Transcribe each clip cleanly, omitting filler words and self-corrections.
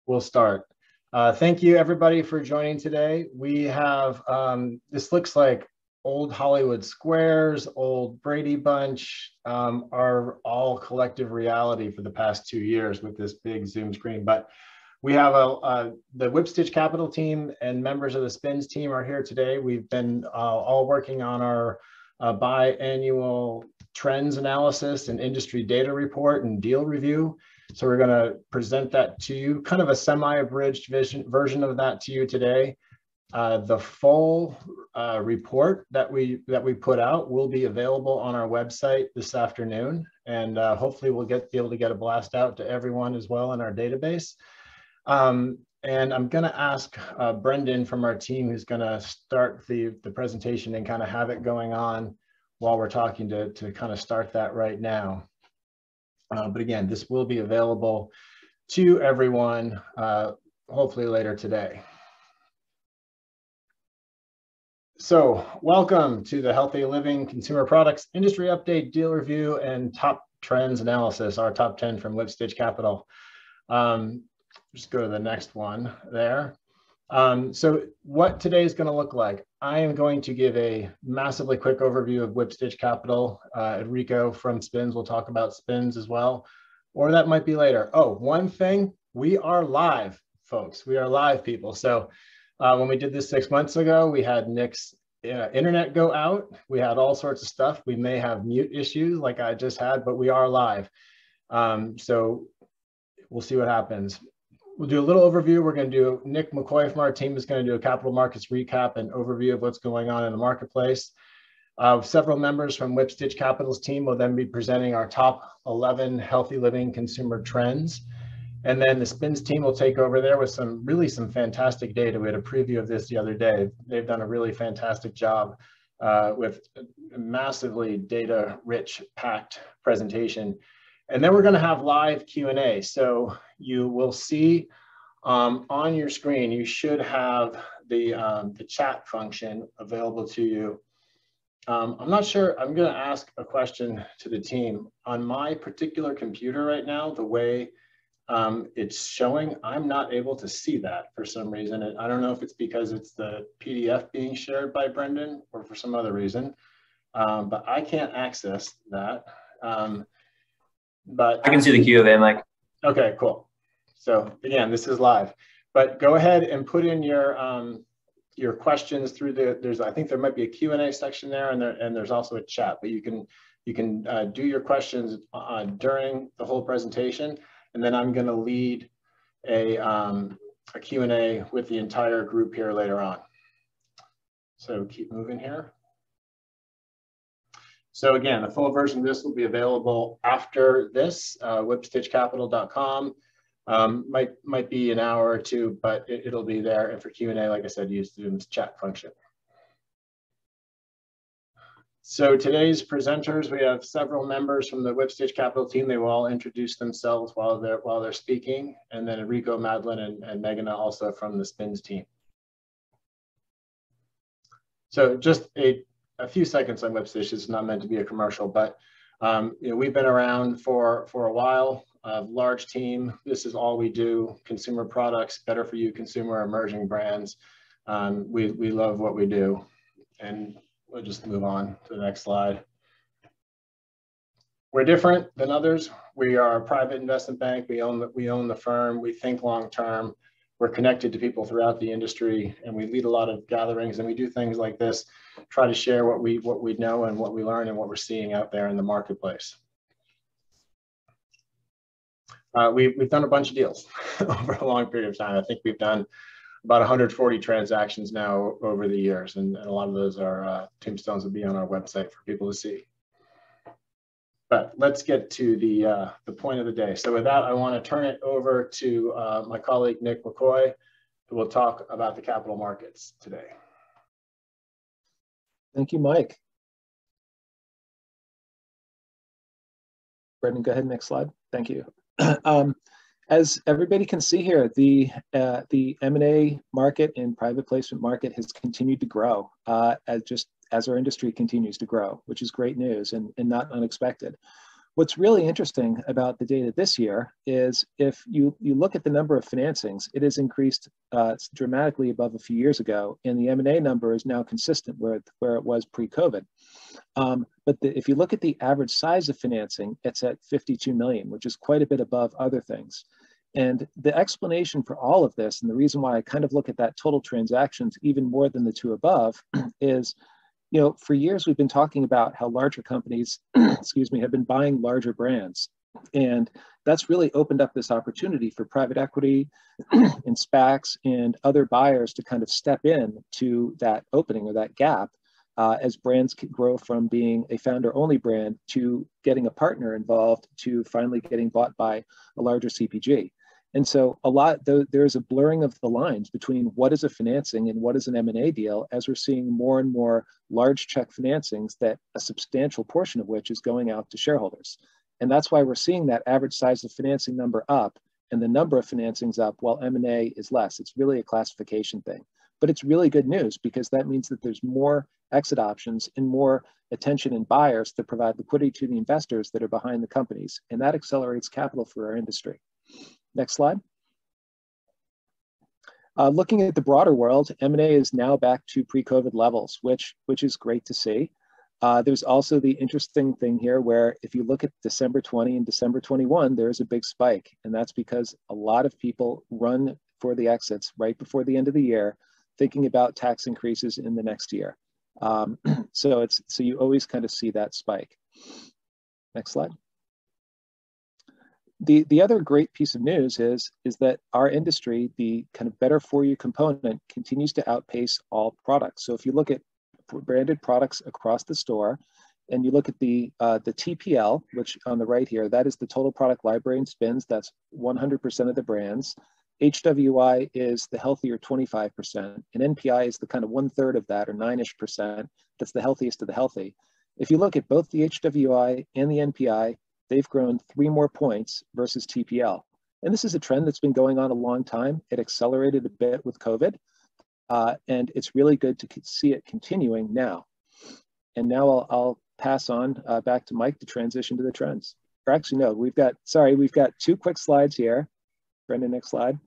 we'll start. Thank you everybody for joining today. We have, this looks like old Hollywood Squares, old Brady Bunch, are all collective reality for the past 2 years with this big Zoom screen. But we have the Whipstitch Capital team and members of the Spins team are here today. We've been all working on our biannual trends analysis and industry data report and deal review. So we're going to present that to you, kind of a semi-abridged version of that to you today. The full report that we put out will be available on our website this afternoon, and hopefully we'll be able to get a blast out to everyone as well in our database. And I'm going to ask Brendan from our team, who's going to start the presentation and kind of have it going on while we're talking to kind of start that right now. But again, this will be available to everyone, hopefully later today. So welcome to the Healthy Living Consumer Products Industry Update, Deal Review, and Top Trends Analysis, our top 10 from Whipstitch Capital. Just go to the next one there. So what today is going to look like, I am going to give a massively quick overview of Whipstitch Capital. Mariko from Spins will talk about Spins as well, or that might be later. Oh, one thing, we are live, folks. We are live, people. So when we did this 6 months ago, we had Nick's internet go out. We had all sorts of stuff. We may have mute issues like I just had, but we are live. So we'll see what happens. We'll do a little overview. We're going to do, Nick McCoy from our team is going to do a capital markets recap and overview of what's going on in the marketplace. Several members from Whipstitch Capital's team will then be presenting our top 11 healthy living consumer trends. And then the Spins team will take over there with some fantastic data. We had a preview of this the other day. They've done a really fantastic job with a massively data-rich, packed presentation. And then we're going to have live Q&A. So you will see on your screen, you should have the chat function available to you. I'm not sure, I'm going to ask a question to the team. On my particular computer right now, the way it's showing, I'm not able to see that for some reason. And I don't know if it's because it's the PDF being shared by Brendan or for some other reason, but I can't access that. But I can see the Q&A, Mike. Okay, cool. So again, this is live, but go ahead and put in your questions through the, I think there might be a Q&A section there, and there's also a chat, but you can do your questions during the whole presentation, and then I'm going to lead a Q&A with the entire group here later on. So keep moving here. So again, the full version of this will be available after this, whipstitchcapital.com. Might be an hour or two, but it'll be there. And for Q&A, like I said, use Zoom's chat function. So today's presenters, we have several members from the Whipstitch Capital team. They will all introduce themselves while they're speaking. And then Mariko, Madeline, and Meghana also from the Spins team. So just a few seconds on Whipstitch. It's not meant to be a commercial, but you know, we've been around for a while. A large team. This is all we do: consumer products, better for you, consumer emerging brands. We love what we do, and we'll just move on to the next slide. We're different than others. We are a private investment bank. We own the firm. We think long term. We're connected to people throughout the industry, and we lead a lot of gatherings, and we do things like this, try to share what we know and what we learn and what we're seeing out there in the marketplace. We've done a bunch of deals over a long period of time. I think we've done about 140 transactions now over the years, and a lot of those are tombstones will be on our website for people to see. But let's get to the point of the day. So with that, I want to turn it over to my colleague, Nick McCoy, who will talk about the capital markets today. Thank you, Mike. Brendan, go ahead, next slide. Thank you. As everybody can see here, the M&A market and private placement market has continued to grow as our industry continues to grow, which is great news and not unexpected. What's really interesting about the data this year is if you look at the number of financings, it has increased dramatically above a few years ago, and the M&A number is now consistent where it was pre-COVID. But if you look at the average size of financing, it's at 52 million, which is quite a bit above other things. And the explanation for all of this, and the reason why I kind of look at that total transactions even more than the two above, is, you know, for years we've been talking about how larger companies, excuse me, have been buying larger brands. And that's really opened up this opportunity for private equity and SPACs and other buyers to kind of step in to that opening or that gap as brands grow from being a founder-only brand to getting a partner involved to finally getting bought by a larger CPG. And so there's a blurring of the lines between what is a financing and what is an M&A deal, as we're seeing more and more large check financings that a substantial portion of which is going out to shareholders. And that's why we're seeing that average size of financing number up and the number of financings up while M&A is less. It's really a classification thing. But it's really good news because that means that there's more exit options and more attention in buyers to provide liquidity to the investors that are behind the companies. And that accelerates capital for our industry. Next slide. Looking at the broader world, M&A is now back to pre-COVID levels, which is great to see. There's also the interesting thing here where if you look at December 20 and December 21, there is a big spike. And that's because a lot of people run for the exits right before the end of the year, thinking about tax increases in the next year. So you always kind of see that spike. Next slide. The other great piece of news is that our industry, the kind of better for you component, continues to outpace all products. So if you look at branded products across the store, and you look at the TPL, which on the right here, that is the total product library and spins. That's 100% of the brands. HWI is the healthier 25%, and NPI is the kind of 1/3 of that, or 9-ish%. That's the healthiest of the healthy. If you look at both the HWI and the NPI, they've grown 3 more points versus TPL. And this is a trend that's been going on a long time. It accelerated a bit with COVID, and it's really good to see it continuing now. And now I'll pass on back to Mike to transition to the trends. Or actually, no, we've got 2 quick slides here. Brendan, next slide,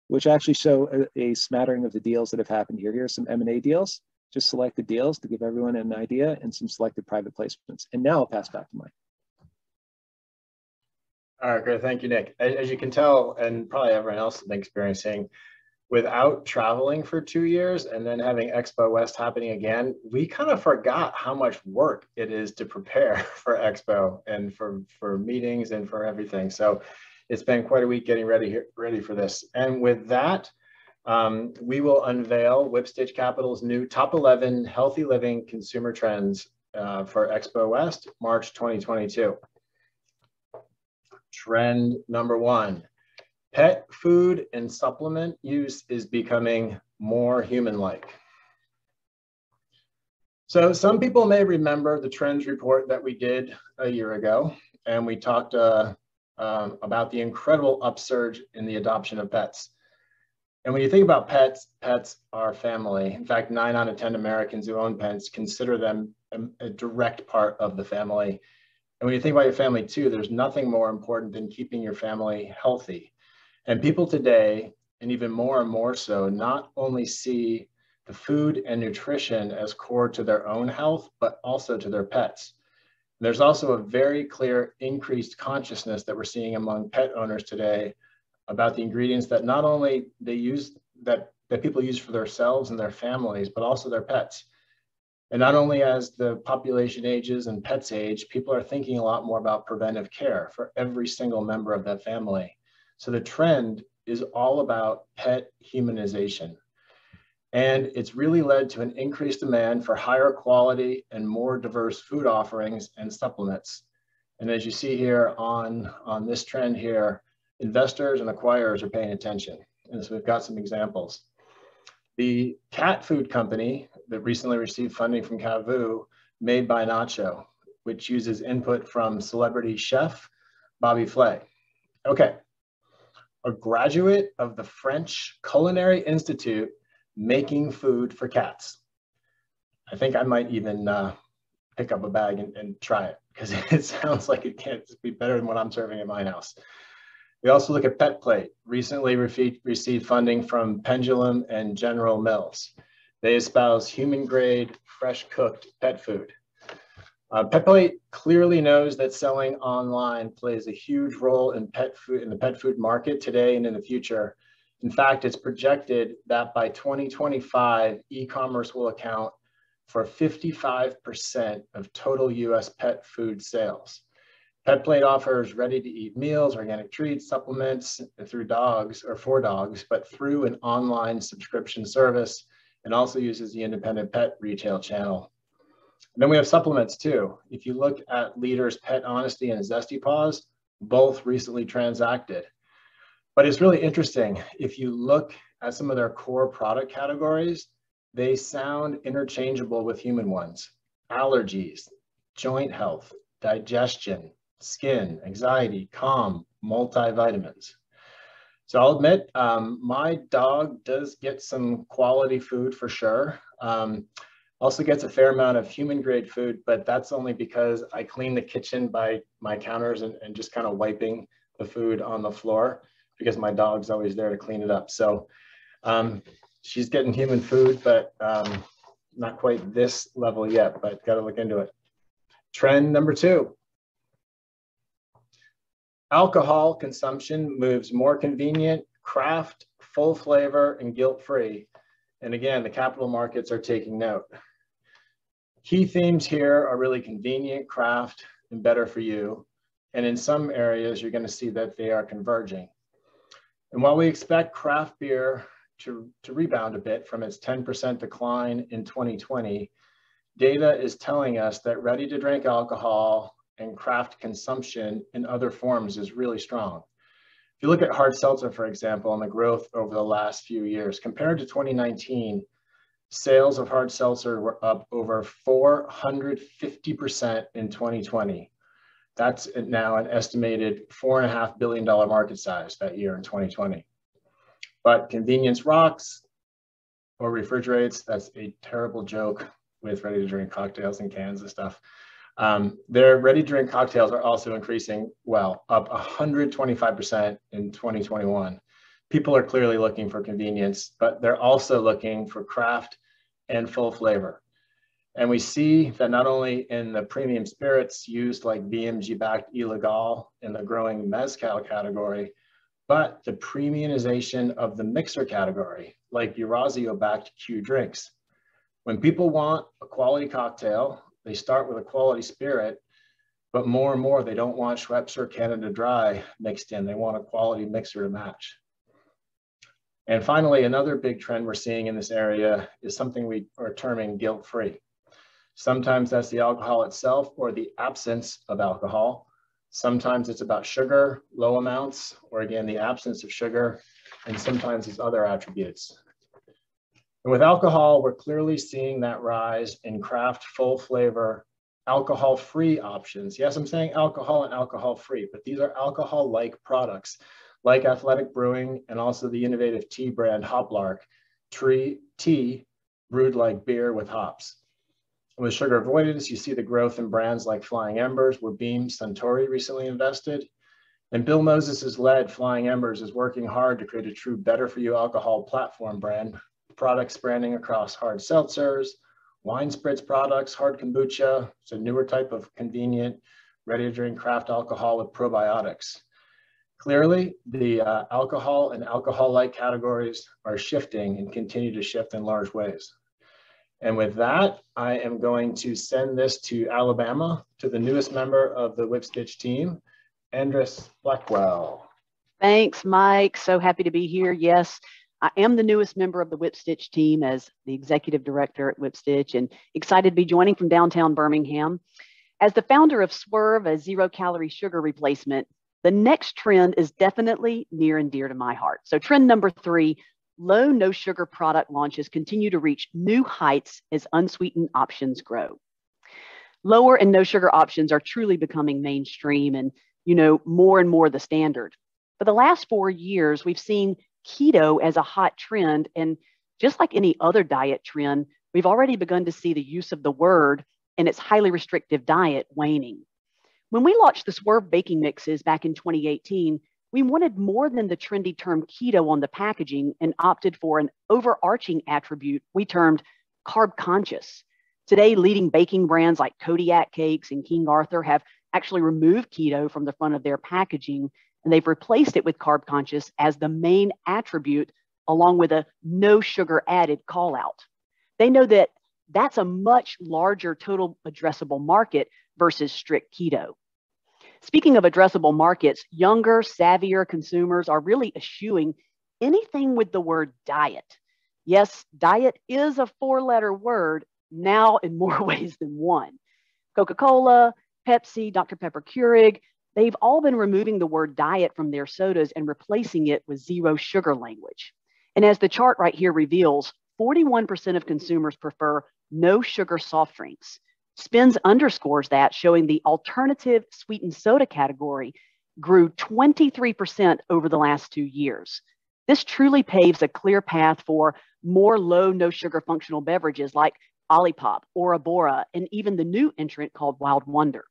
which actually show a smattering of the deals that have happened here. Here's some M&A deals, just selected deals to give everyone an idea, and some selected private placements. And now I'll pass back to Mike. All right, great. Thank you, Nick. As you can tell, and probably everyone else has been experiencing, without traveling for 2 years and then having Expo West happening again, we kind of forgot how much work it is to prepare for Expo and for meetings and for everything. So it's been quite a week getting ready for this. And with that, we will unveil Whipstitch Capital's new top 11 healthy living consumer trends for Expo West, March 2022. Trend number 1, pet food and supplement use is becoming more human-like. So some people may remember the trends report that we did a year ago, and we talked about the incredible upsurge in the adoption of pets. And when you think about pets, pets are family. In fact, 9 out of 10 Americans who own pets consider them a direct part of the family. And when you think about your family too, there's nothing more important than keeping your family healthy. And people today, and even more and more so, not only see the food and nutrition as core to their own health, but also to their pets. There's also a very clear increased consciousness that we're seeing among pet owners today about the ingredients that not only they use, that people use for themselves and their families, but also their pets. And not only as the population ages and pets age, people are thinking a lot more about preventive care for every single member of that family. So the trend is all about pet humanization. And it's really led to an increased demand for higher quality and more diverse food offerings and supplements. And as you see here on this trend here, investors and acquirers are paying attention. And so we've got some examples. The cat food company that recently received funding from Cavu, Made by Nacho, which uses input from celebrity chef Bobby Flay. Okay, a graduate of the French Culinary Institute making food for cats. I think I might even pick up a bag and try it, because it sounds like it can't be better than what I'm serving at my house. We also look at Pet Plate. Recently received funding from Pendulum and General Mills. They espouse human grade, fresh cooked pet food. Pet Plate clearly knows that selling online plays a huge role in pet food, in the pet food market today and in the future. In fact, it's projected that by 2025, e-commerce will account for 55% of total US pet food sales. Pet Plate offers ready-to-eat meals, organic treats, supplements through dogs or for dogs, but through an online subscription service, and also uses the independent pet retail channel. And then we have supplements too. If you look at Leader's Pet Honesty and Zesty Paws, both recently transacted. But it's really interesting. If you look at some of their core product categories, they sound interchangeable with human ones. Allergies, joint health, digestion, skin, anxiety, calm, multivitamins. So I'll admit, my dog does get some quality food for sure. Also gets a fair amount of human grade food, but that's only because I clean the kitchen by my counters and just kind of wiping the food on the floor, because my dog's always there to clean it up. So she's getting human food, but not quite this level yet, but got to look into it. Trend number 2. Alcohol consumption moves more convenient, craft, full flavor, and guilt-free. And again, the capital markets are taking note. Key themes here are really convenient, craft, and better for you. And in some areas, you're going to see that they are converging. And while we expect craft beer to rebound a bit from its 10% decline in 2020, data is telling us that ready-to-drink alcohol and craft consumption in other forms is really strong. If you look at hard seltzer, for example, and the growth over the last few years, compared to 2019, sales of hard seltzer were up over 450% in 2020. That's now an estimated $4.5 billion market size that year in 2020. But convenience rocks or refrigerates, that's a terrible joke with ready-to-drink cocktails and cans and stuff. Their ready-to-drink cocktails are also increasing, well, up 125% in 2021. People are clearly looking for convenience, but they're also looking for craft and full flavor. And we see that not only in the premium spirits used like BMG-backed Illegal in the growing mezcal category, but the premiumization of the mixer category, like Eurazeo-backed Q drinks. When people want a quality cocktail, they start with a quality spirit, but more and more, they don't want Schweppes or Canada Dry mixed in. They want a quality mixer to match. And finally, another big trend we're seeing in this area is something we are terming guilt-free. Sometimes that's the alcohol itself or the absence of alcohol. Sometimes it's about sugar, low amounts, or again, the absence of sugar, and sometimes it's other attributes. And with alcohol, we're clearly seeing that rise in craft, full flavor, alcohol-free options. Yes, I'm saying alcohol and alcohol-free, but these are alcohol-like products, like Athletic Brewing and also the innovative tea brand Hoplark, tea brewed like beer with hops. With sugar avoidance, you see the growth in brands like Flying Embers, where Beam Suntory recently invested. And Bill Moses' led Flying Embers is working hard to create a true better for you alcohol platform brand, products spanning across hard seltzers, wine spritz products, hard kombucha. It's a newer type of convenient, ready-to-drink craft alcohol with probiotics. Clearly, the alcohol and alcohol-like categories are shifting and continue to shift in large ways. And with that, I am going to send this to Alabama, to the newest member of the Whipstitch team, Andress Blackwell. Thanks, Mike. So happy to be here. Yes, I am the newest member of the Whipstitch team as the executive director at Whipstitch, and excited to be joining from downtown Birmingham. As the founder of Swerve, a zero-calorie sugar replacement, the next trend is definitely near and dear to my heart. So trend number 3, low, no sugar product launches continue to reach new heights as unsweetened options grow. Lower and no sugar options are truly becoming mainstream and, more and more the standard. For the last 4 years, we've seen keto as a hot trend. And just like any other diet trend, we've already begun to see the use of the word and its highly restrictive diet waning. When we launched the Swerve baking mixes back in 2018, we wanted more than the trendy term keto on the packaging and opted for an overarching attribute we termed carb conscious. Today, leading baking brands like Kodiak Cakes and King Arthur have actually removed keto from the front of their packaging, and they've replaced it with carb conscious as the main attribute, along with a no sugar added call out. They know that that's a much larger total addressable market versus strict keto. Speaking of addressable markets, younger, savvier consumers are really eschewing anything with the word diet. Yes, diet is a four-letter word, now in more ways than one. Coca-Cola, Pepsi, Dr. Pepper Keurig, they've all been removing the word diet from their sodas and replacing it with zero sugar language. And as the chart right here reveals, 41% of consumers prefer no sugar soft drinks. Spins underscores that, showing the alternative sweetened soda category grew 23% over the last 2 years. This truly paves a clear path for more low, no sugar functional beverages like Olipop, Ora Bora, and even the new entrant called Wild Wonder.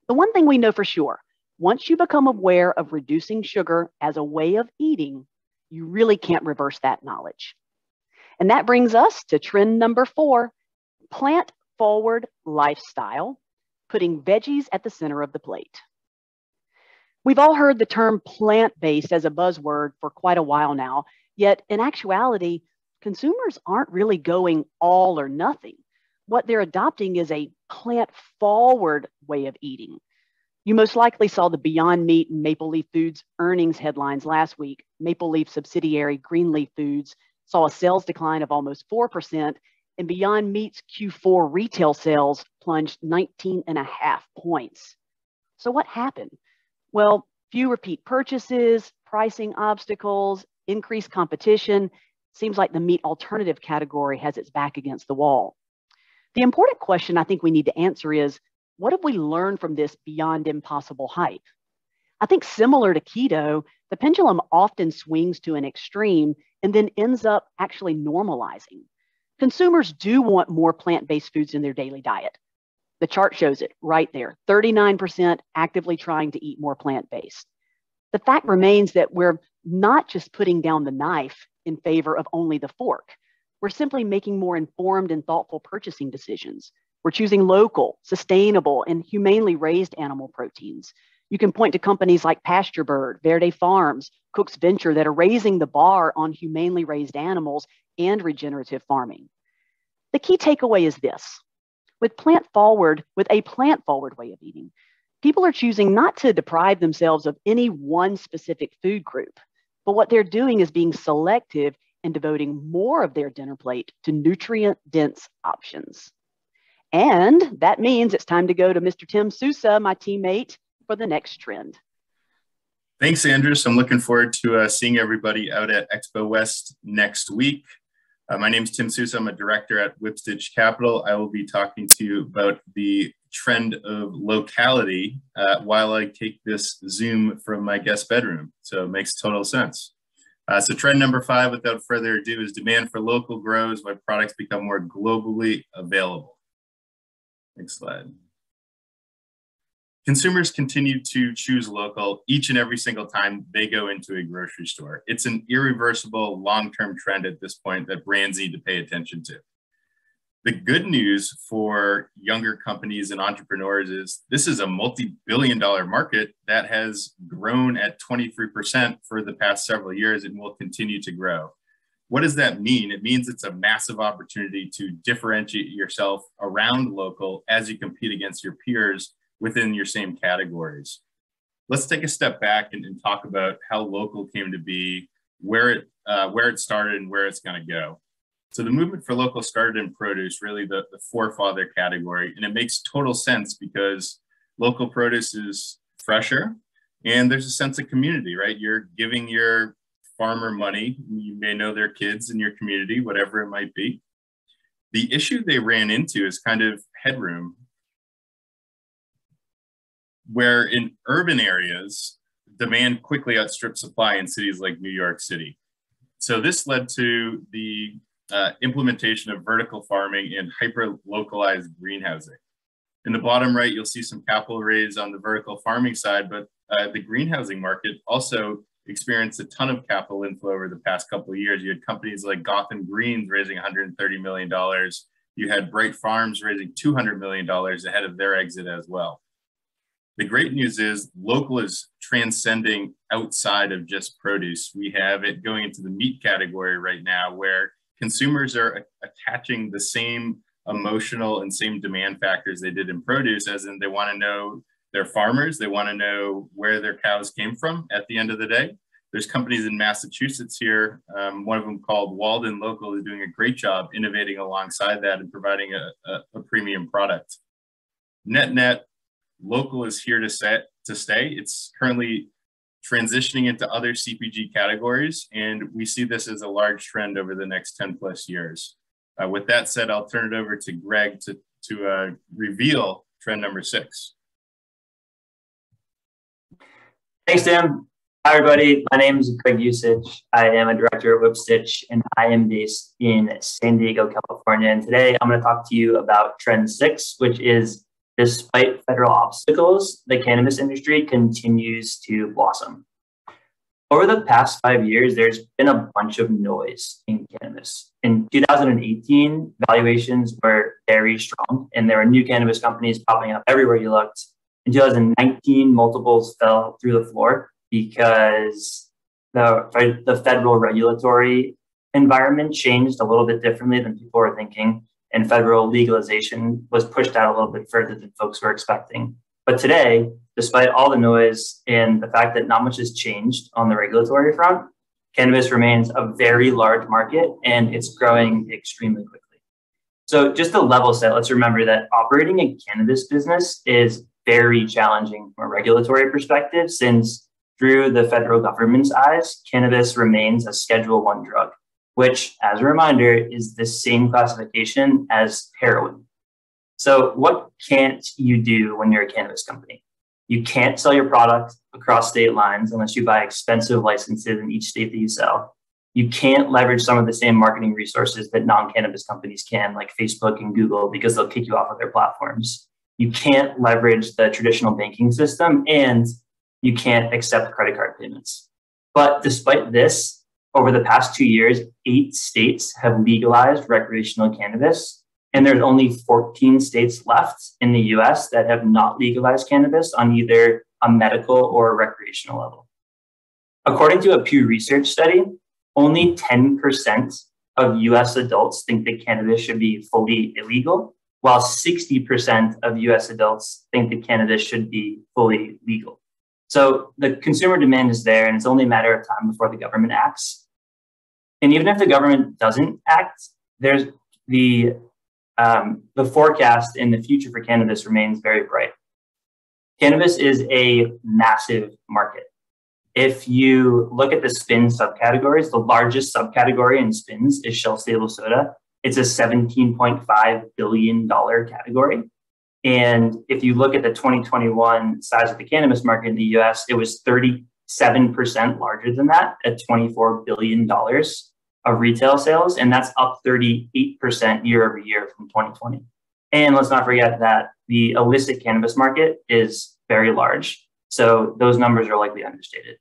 The one thing we know for sure, once you become aware of reducing sugar as a way of eating, you really can't reverse that knowledge. And that brings us to trend number 4, plant-forward lifestyle, putting veggies at the center of the plate. We've all heard the term plant-based as a buzzword for quite a while now, yet in actuality, consumers aren't really going all or nothing. What they're adopting is a plant-forward way of eating. You most likely saw the Beyond Meat and Maple Leaf Foods earnings headlines last week. Maple Leaf subsidiary Greenleaf Foods saw a sales decline of almost 4%, and Beyond Meat's Q4 retail sales plunged 19.5 points. So what happened? Well, few repeat purchases, pricing obstacles, increased competition. Seems like the meat alternative category has its back against the wall. The important question I think we need to answer is, what have we learned from this beyond impossible hype? I think similar to keto, the pendulum often swings to an extreme and then ends up actually normalizing. Consumers do want more plant-based foods in their daily diet. The chart shows it right there, 39% actively trying to eat more plant-based. The fact remains that we're not just putting down the knife in favor of only the fork. We're simply making more informed and thoughtful purchasing decisions. We're choosing local, sustainable, and humanely raised animal proteins. You can point to companies like Pasture Bird, Verde Farms, Cook's Venture that are raising the bar on humanely raised animals and regenerative farming. The key takeaway is this. With a plant-forward way of eating, people are choosing not to deprive themselves of any one specific food group, but what they're doing is being selective and devoting more of their dinner plate to nutrient-dense options. And that means it's time to go to Mr. Tim Sousa, my teammate, for the next trend. Thanks, Andrews. I'm looking forward to seeing everybody out at Expo West next week. My name is Tim Sousa. I'm a director at Whipstitch Capital. I will be talking to you about the trend of locality while I take this Zoom from my guest bedroom. So it makes total sense. So trend number 5, without further ado, is demand for local grows when products become more globally available. Next slide. Consumers continue to choose local each and every single time they go into a grocery store. It's an irreversible long-term trend at this point that brands need to pay attention to. The good news for younger companies and entrepreneurs is this is a multi-billion-dollar market that has grown at 23% for the past several years and will continue to grow. What does that mean? It means it's a massive opportunity to differentiate yourself around local as you compete against your peers within your same categories. Let's take a step back and talk about how local came to be, where it started and where it's going to go. So the movement for local started in produce, really the forefather category, and it makes total sense because local produce is fresher and there's a sense of community, right? You're giving your farmer money. You may know their kids in your community, whatever it might be. The issue they ran into is kind of headroom, where in urban areas, demand quickly outstripped supply in cities like New York City. So this led to the implementation of vertical farming and hyper-localized greenhousing. In the bottom right, you'll see some capital raised on the vertical farming side, but the greenhousing market also experienced a ton of capital inflow over the past couple of years. You had companies like Gotham Greens raising $130 million. You had Bright Farms raising $200 million ahead of their exit as well. The great news is local is transcending outside of just produce. We have it going into the meat category right now, where consumers are attaching the same emotional and same demand factors they did in produce, as in they want to know their farmers, they want to know where their cows came from at the end of the day. There's companies in Massachusetts here, one of them called Walden Local, is doing a great job innovating alongside that and providing a premium product. Net, local is here to stay. It's currently transitioning into other CPG categories, and we see this as a large trend over the next 10 plus years. With that said, I'll turn it over to Greg to reveal trend number 6. Thanks, Tim. Hi, everybody. My name is Greg Usage. I am a director at Whipstitch, and I am based in San Diego, California. And today I'm going to talk to you about trend 6, which is, despite federal obstacles, the cannabis industry continues to blossom. Over the past 5 years, there's been a bunch of noise in cannabis. In 2018, valuations were very strong, and there were new cannabis companies popping up everywhere you looked. In 2019, multiples fell through the floor because the federal regulatory environment changed a little bit differently than people were thinking, and federal legalization was pushed out a little bit further than folks were expecting. But today, despite all the noise and the fact that not much has changed on the regulatory front, cannabis remains a very large market, and it's growing extremely quickly. So just to level set, let's remember that operating a cannabis business is very challenging from a regulatory perspective, since through the federal government's eyes, cannabis remains a Schedule I drug, which, as a reminder, is the same classification as heroin. So what can't you do when you're a cannabis company? You can't sell your product across state lines unless you buy expensive licenses in each state that you sell. You can't leverage some of the same marketing resources that non-cannabis companies can, like Facebook and Google, because they'll kick you off of their platforms. You can't leverage the traditional banking system, and you can't accept credit card payments. But despite this, over the past 2 years, 8 states have legalized recreational cannabis, and there's only 14 states left in the US that have not legalized cannabis on either a medical or a recreational level. According to a Pew Research study, only 10% of US adults think that cannabis should be fully illegal, while 60% of US adults think that cannabis should be fully legal. So the consumer demand is there, and it's only a matter of time before the government acts. And even if the government doesn't act, there's the forecast in the future for cannabis remains very bright. Cannabis is a massive market. If you look at the spin subcategories, the largest subcategory in spins is shelf-stable soda. It's a $17.5 billion category. And if you look at the 2021 size of the cannabis market in the US, it was 37% larger than that at $24 billion of retail sales. And that's up 38% year over year from 2020. And let's not forget that the illicit cannabis market is very large. So those numbers are likely understated.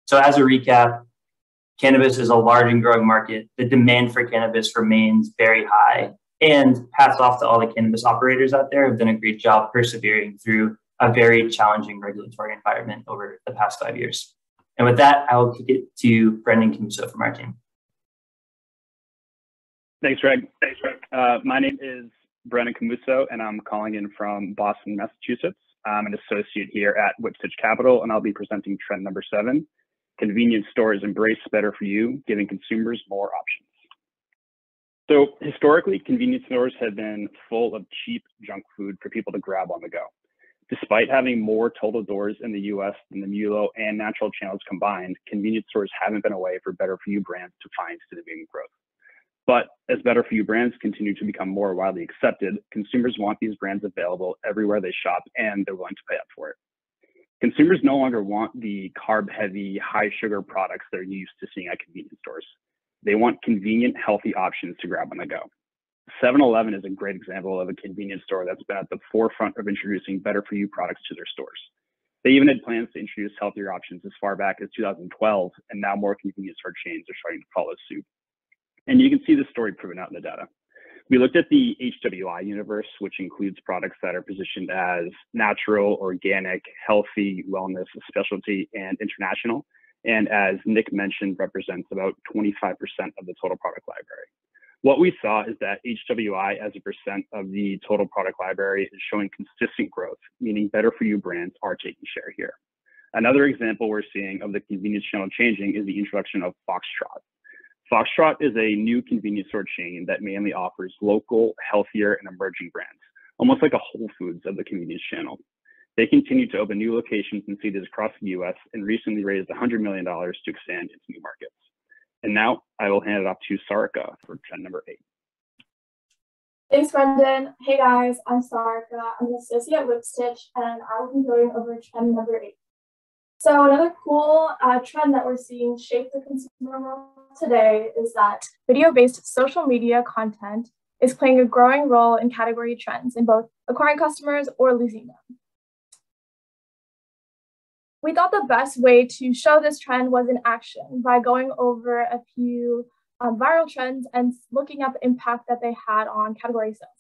So as a recap, cannabis is a large and growing market. The demand for cannabis remains very high. And hats off to all the cannabis operators out there who've done a great job persevering through a very challenging regulatory environment over the past 5 years. And with that, I will kick it to Brendan Camuso from our team. Thanks, Greg. My name is Brendan Camuso, and I'm calling in from Boston, Massachusetts. I'm an associate here at Whipstitch Capital, and I'll be presenting trend number 7. Convenience stores embrace better for you, giving consumers more options. So historically, convenience stores have been full of cheap junk food for people to grab on the go. Despite having more total doors in the US than the MULO and natural channels combined, convenience stores haven't been a way for better for you brands to find significant growth. But as better for you brands continue to become more widely accepted, consumers want these brands available everywhere they shop, and they're willing to pay up for it. Consumers no longer want the carb-heavy, high-sugar products they're used to seeing at convenience stores. They want convenient, healthy options to grab on the go. 7-Eleven is a great example of a convenience store that's been at the forefront of introducing better-for-you products to their stores. They even had plans to introduce healthier options as far back as 2012, and now more convenience store chains are starting to follow suit. And you can see this story proven out in the data. We looked at the HWI universe, which includes products that are positioned as natural, organic, healthy, wellness, specialty, and international. And as Nick mentioned, represents about 25% of the total product library. What we saw is that HWI as a percent of the total product library is showing consistent growth, meaning better for you brands are taking share here. Another example we're seeing of the convenience channel changing is the introduction of Foxtrot. Foxtrot is a new convenience store chain that mainly offers local, healthier, and emerging brands, almost like a Whole Foods of the convenience channel. They continue to open new locations and cities across the US and recently raised $100 million to expand into new markets. And now I will hand it off to Sarika for trend number 8. Thanks, Brendan. Hey guys, I'm Sarika. I'm an associate at Whipstitch, and I will be going over trend number 8. So another cool trend that we're seeing shape the consumer world today is that video-based social media content is playing a growing role in category trends in both acquiring customers or losing them. We thought the best way to show this trend was in action by going over a few viral trends and looking at the impact that they had on category sales.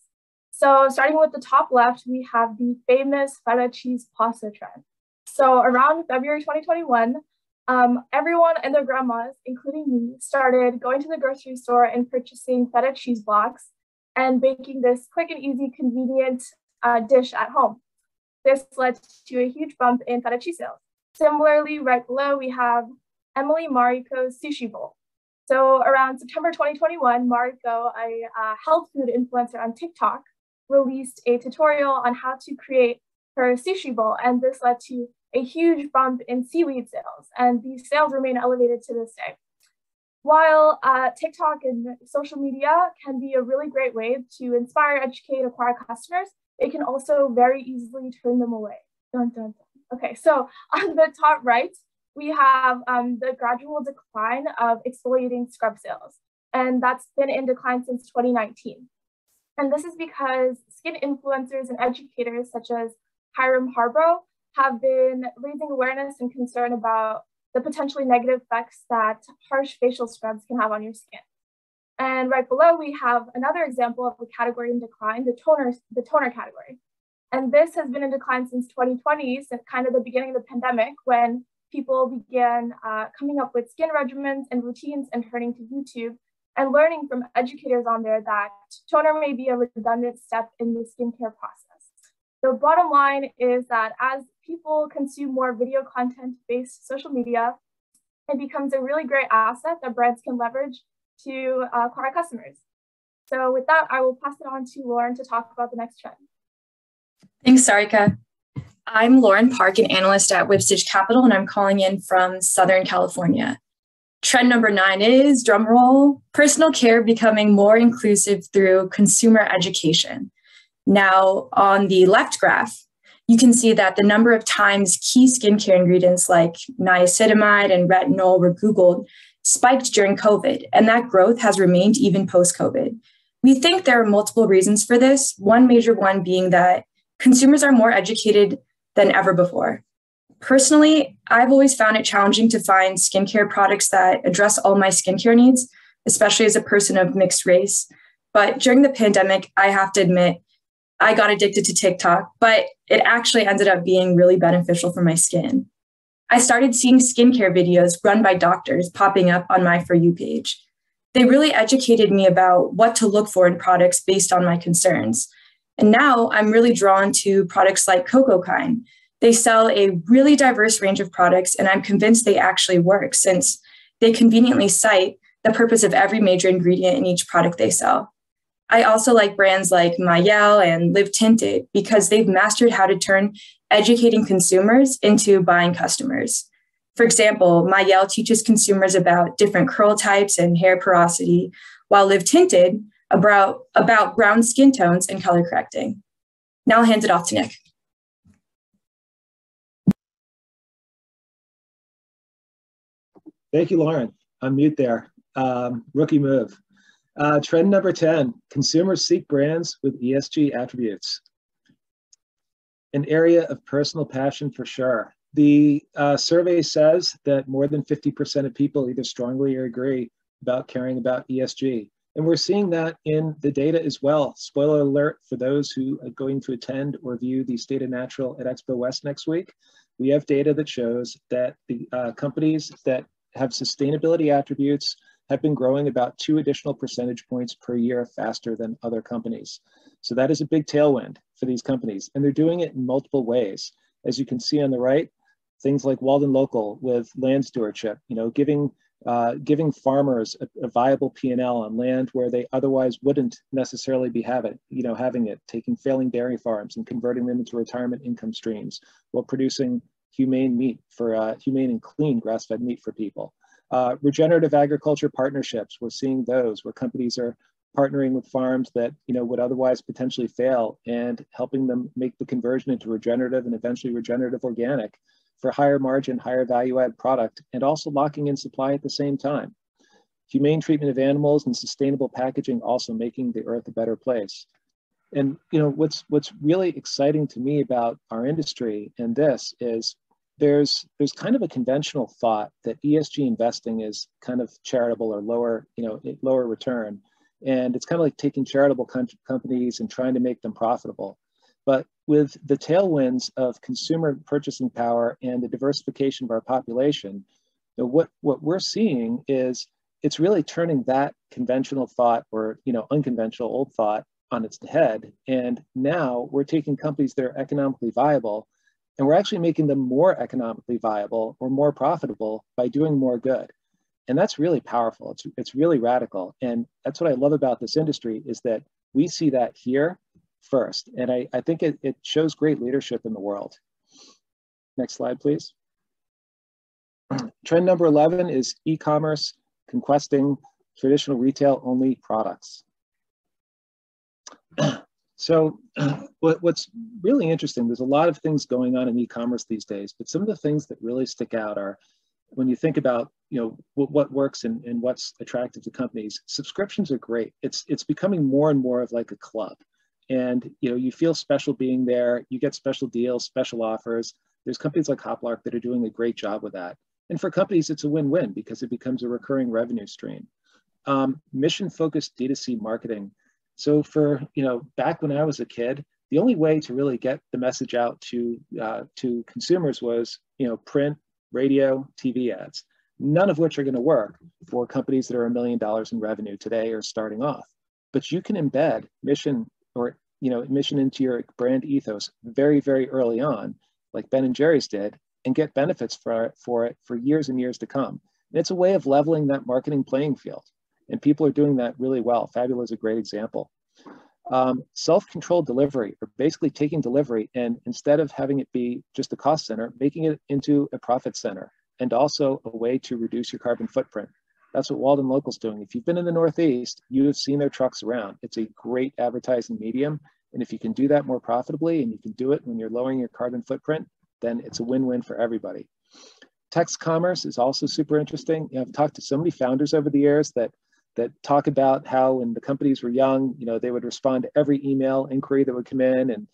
So starting with the top left, we have the famous Feta cheese pasta trend. So around February 2021, everyone and their grandmas, including me, started going to the grocery store and purchasing Feta cheese blocks and baking this quick and easy, convenient dish at home. This led to a huge bump in Feta cheese sales. Similarly, right below, we have Emily Mariko's Sushi Bowl. So around September 2021, Mariko, a health food influencer on TikTok, released a tutorial on how to create her sushi bowl, and this led to a huge bump in seaweed sales, and these sales remain elevated to this day. While TikTok and social media can be a really great way to inspire, educate, acquire customers, it can also very easily turn them away. Dun, dun, dun. Okay, so on the top right, we have the gradual decline of exfoliating scrub sales, and that's been in decline since 2019. And this is because skin influencers and educators such as Hiram Harbrough have been raising awareness and concern about the potentially negative effects that harsh facial scrubs can have on your skin. And right below, we have another example of a category in decline, the toner category. And this has been in decline since 2020, since kind of the beginning of the pandemic, when people began coming up with skin regimens and routines and turning to YouTube and learning from educators on there that toner may be a redundant step in the skincare process. The bottom line is that as people consume more video content-based social media, it becomes a really great asset that brands can leverage to acquire customers. So with that, I will pass it on to Lauren to talk about the next trend. Thanks, Sarika. I'm Lauren Park, an analyst at Whipstitch Capital, and I'm calling in from Southern California. Trend number 9 is, drumroll, personal care becoming more inclusive through consumer education. Now, on the left graph, you can see that the number of times key skincare ingredients like niacinamide and retinol were Googled spiked during COVID, and that growth has remained even post-COVID. We think there are multiple reasons for this, one major one being that consumers are more educated than ever before. Personally, I've always found it challenging to find skincare products that address all my skincare needs, especially as a person of mixed race. But during the pandemic, I have to admit, I got addicted to TikTok, but it actually ended up being really beneficial for my skin. I started seeing skincare videos run by doctors popping up on my For You page. They really educated me about what to look for in products based on my concerns. And now I'm really drawn to products like CocoKine. They sell a really diverse range of products, and I'm convinced they actually work since they conveniently cite the purpose of every major ingredient in each product they sell. I also like brands like Mayel and Live Tinted because they've mastered how to turn educating consumers into buying customers. For example, Mayel teaches consumers about different curl types and hair porosity, while Live Tinted about brown skin tones and color correcting. Now I'll hand it off to Nick. Thank you, Lauren. Unmute there. Rookie move. Trend number 10, consumers seek brands with ESG attributes. An area of personal passion for sure. The survey says that more than 50% of people either strongly or agree about caring about ESG. And we're seeing that in the data as well. Spoiler alert for those who are going to attend or view the State of Natural at Expo West next week. We have data that shows that the companies that have sustainability attributes have been growing about 2 additional percentage points per year faster than other companies. So that is a big tailwind for these companies. And they're doing it in multiple ways. As you can see on the right, things like Walden Local with land stewardship, giving farmers a viable P&L on land where they otherwise wouldn't necessarily be having it, taking failing dairy farms and converting them into retirement income streams while producing humane meat for humane and clean grass-fed meat for people. Regenerative agriculture partnerships, we're seeing those where companies are partnering with farms that would otherwise potentially fail and helping them make the conversion into regenerative and eventually regenerative organic for higher margin, higher value add product, and also locking in supply at the same time. Humane treatment of animals and sustainable packaging also making the earth a better place. And what's really exciting to me about our industry and this is there's kind of a conventional thought that ESG investing is kind of charitable or lower return. And it's kind of like taking charitable companies and trying to make them profitable. But with the tailwinds of consumer purchasing power and the diversification of our population, what we're seeing is it's really turning that conventional thought or unconventional old thought on its head. And now we're taking companies that are economically viable and we're actually making them more economically viable or more profitable by doing more good. And that's really powerful. It's really radical. And that's what I love about this industry is that we see that here first. And I think it shows great leadership in the world. Next slide, please. Trend number 11 is e-commerce conquesting traditional retail only products. So what's really interesting, there's a lot of things going on in e-commerce these days, but some of the things that really stick out are when you think about what works and what's attractive to companies, subscriptions are great. It's becoming more and more of like a club. And you feel special being there, you get special deals, special offers. There's companies like Hoplark that are doing a great job with that. And for companies, it's a win-win because it becomes a recurring revenue stream. Mission-focused D2C marketing. So for, back when I was a kid, the only way to really get the message out to consumers was, print, radio, TV ads, none of which are going to work for companies that are $1 million in revenue today or starting off. But you can embed mission into your brand ethos very, very early on, like Ben and Jerry's did, and get benefits for it for years and years to come. And it's a way of leveling that marketing playing field. And people are doing that really well. Fabula is a great example. Self-controlled delivery, or basically taking delivery and instead of having it be just a cost center, making it into a profit center and also a way to reduce your carbon footprint. That's what Walden Local's doing. If you've been in the Northeast, you have seen their trucks around. It's a great advertising medium. And if you can do that more profitably and you can do it when you're lowering your carbon footprint, then it's a win-win for everybody. Text commerce is also super interesting. I've talked to so many founders over the years that talk about how when the companies were young, they would respond to every email inquiry that would come in and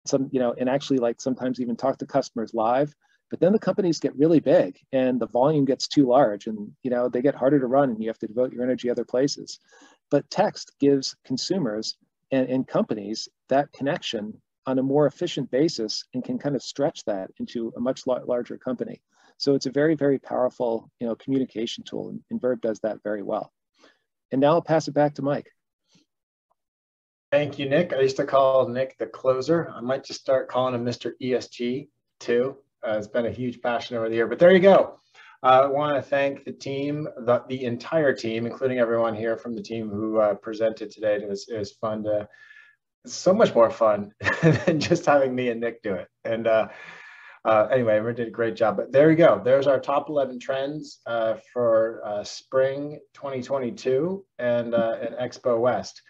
some, and actually like sometimes even talk to customers live. But then the companies get really big and the volume gets too large and, they get harder to run and you have to devote your energy other places. But text gives consumers and companies that connection on a more efficient basis and can kind of stretch that into a much larger company. So it's a very, very powerful, communication tool, and Verb does that very well. And now I'll pass it back to Mike. Thank you, Nick. I used to call Nick the closer. I might just start calling him Mr. ESG too. It's been a huge passion over the year, but there you go. I want to thank the team, the entire team, including everyone here from the team who presented today. It was fun to, so much more fun than just having me and Nick do it. And anyway, everyone did a great job. But there you go. There's our top 11 trends for spring 2022 and Expo West.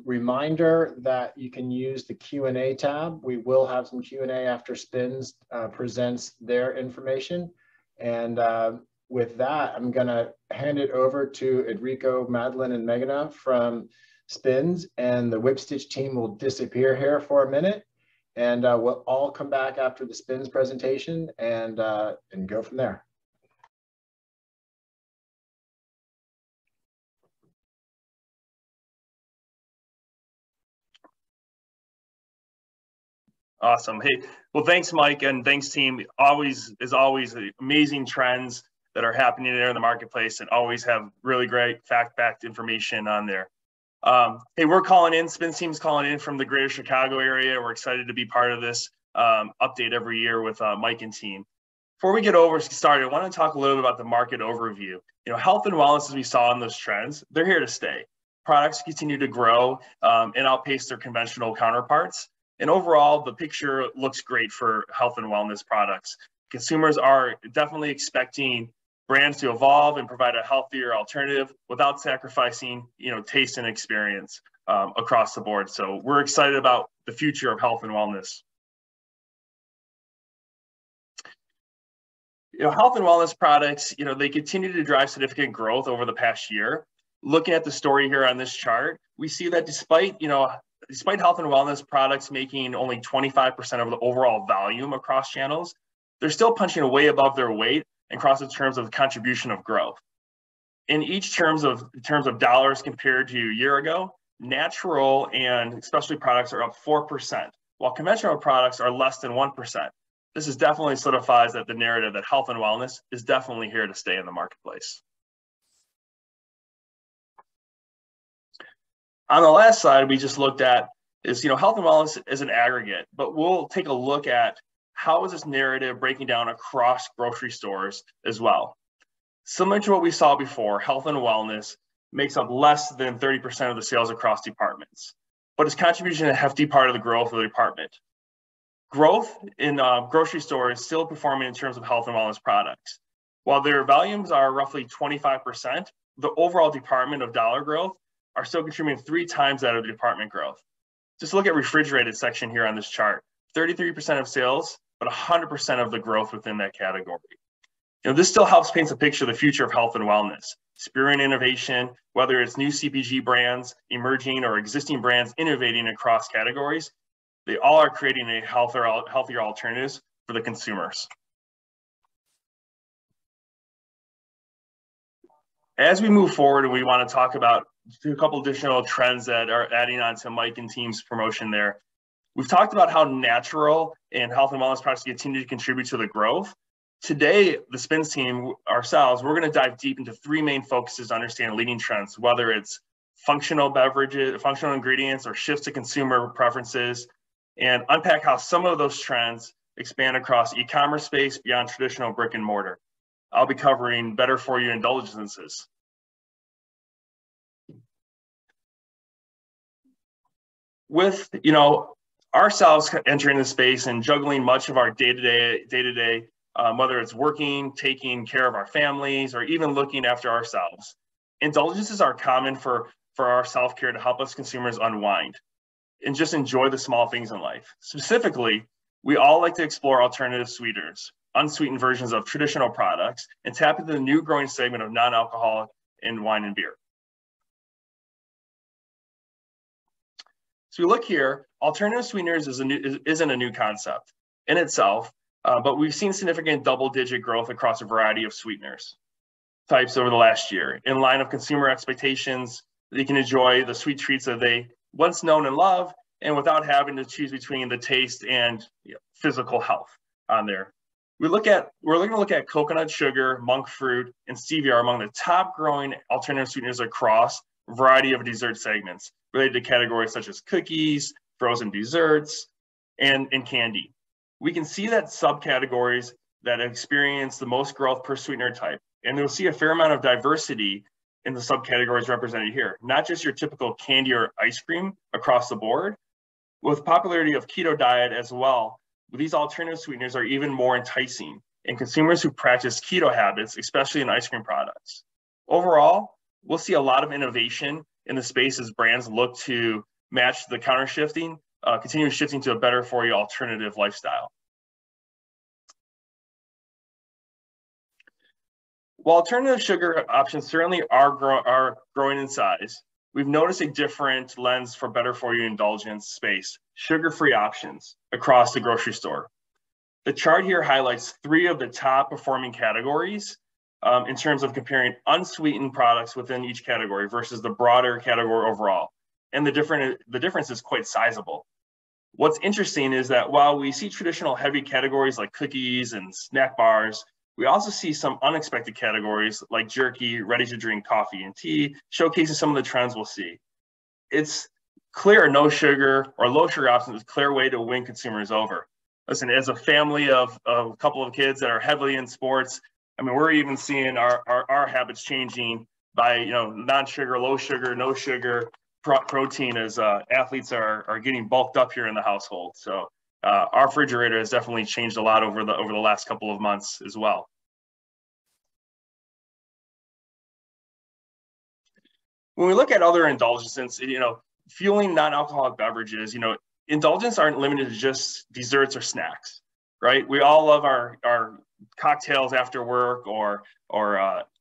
Reminder that you can use the Q&A tab. We will have some Q&A after Spins presents their information. And with that, I'm gonna hand it over to Enrico, Madeline, and Meghana from Spins, and the Whipstitch team will disappear here for a minute, and we'll all come back after the Spins presentation and go from there. Awesome. Hey, well, thanks, Mike, and thanks, team. Always amazing trends that are happening there in the marketplace, and always have really great fact-backed information on there. Hey, we're calling in, Spin team's calling in from the greater Chicago area. We're excited to be part of this update every year with Mike and team. Before we get started, I want to talk a little bit about the market overview. You know, health and wellness, as we saw in those trends, they're here to stay. Products continue to grow and outpace their conventional counterparts. And overall, the picture looks great for health and wellness products. Consumers are definitely expecting brands to evolve and provide a healthier alternative without sacrificing, you know, taste and experience across the board. So we're excited about the future of health and wellness. You know, health and wellness products, you know, they continue to drive significant growth over the past year. Looking at the story here on this chart, we see that despite health and wellness products making only 25% of the overall volume across channels, they're still punching way above their weight across the terms of the contribution of growth. In each terms of dollars compared to a year ago, natural and specialty products are up 4%, while conventional products are less than 1%. This is definitely solidifies that the narrative that health and wellness is definitely here to stay in the marketplace. On the last slide, we just looked at is, you know, health and wellness is an aggregate, but we'll take a look at how is this narrative breaking down across grocery stores as well. Similar to what we saw before, health and wellness makes up less than 30% of the sales across departments, but its contribution is a hefty part of the growth of the department. Growth in grocery stores is still performing in terms of health and wellness products. While their volumes are roughly 25%, the overall department of dollar growth are still contributing 3 times that of the department growth. Just look at refrigerated section here on this chart, 33% of sales, but 100% of the growth within that category. You know, this still helps paint a picture of the future of health and wellness, spurring innovation, whether it's new CPG brands, emerging or existing brands innovating across categories. They all are creating a healthier alternatives for the consumers. As we move forward, we want to talk about a couple additional trends that are adding on to Mike and team's promotion there. We've talked about how natural and health and wellness products continue to contribute to the growth. Today, the Spins team, ourselves, we're going to dive deep into 3 main focuses to understand leading trends, whether it's functional beverages, functional ingredients, or shifts to consumer preferences, and unpack how some of those trends expand across e-commerce space beyond traditional brick and mortar. I'll be covering better for you indulgences. With, you know, ourselves entering the space and juggling much of our day-to-day, whether it's working, taking care of our families, or even looking after ourselves, indulgences are common for our self-care to help us consumers unwind and just enjoy the small things in life. Specifically, we all like to explore alternative sweeteners, unsweetened versions of traditional products, and tap into the new growing segment of non-alcoholic in wine and beer. So we look here, alternative sweeteners isn't a new concept in itself, but we've seen significant double-digit growth across a variety of sweeteners types over the last year. In line of consumer expectations, they can enjoy the sweet treats that they once known and love, and without having to choose between the taste and physical health on there. We're looking to look at coconut sugar, monk fruit, and stevia are among the top growing alternative sweeteners across a variety of dessert segments related to categories such as cookies, frozen desserts, and candy. We can see that subcategories that experience the most growth per sweetener type, and you'll see a fair amount of diversity in the subcategories represented here, not just your typical candy or ice cream across the board. With popularity of keto diet as well, these alternative sweeteners are even more enticing in consumers who practice keto habits, especially in ice cream products. Overall, we'll see a lot of innovation in the space as brands look to match the counter shifting, continue shifting to a better for you alternative lifestyle. While alternative sugar options certainly are growing in size, we've noticed a different lens for better for you indulgence space, sugar-free options across the grocery store. The chart here highlights 3 of the top performing categories in terms of comparing unsweetened products within each category versus the broader category overall. And the difference is quite sizable. What's interesting is that while we see traditional heavy categories like cookies and snack bars, we also see some unexpected categories like jerky, ready-to-drink coffee and tea, showcasing some of the trends we'll see. It's clear no sugar or low sugar options is a clear way to win consumers over. Listen, as a family of a couple of kids that are heavily in sports, I mean, we're even seeing our habits changing by, non-sugar, low sugar, no sugar, protein as athletes are getting bulked up here in the household. So our refrigerator has definitely changed a lot over the last couple of months as well. When we look at other indulgences, fueling non-alcoholic beverages, indulgences aren't limited to just desserts or snacks, right? We all love our cocktails after work or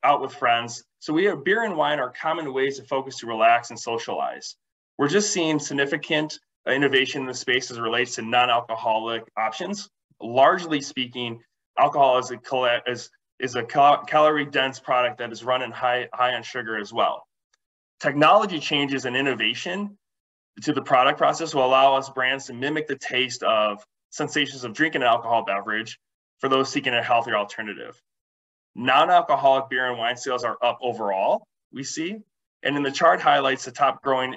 out with friends. So we have beer and wine are common ways to focus to relax and socialize. We're just seeing significant innovation in the space as it relates to non-alcoholic options. Largely speaking, alcohol is a calorie-dense product that is running high on sugar as well. Technology changes and innovation to the product process will allow us brands to mimic the taste of sensations of drinking an alcohol beverage for those seeking a healthier alternative. Non-alcoholic beer and wine sales are up overall, we see, and in the chart highlights the top growing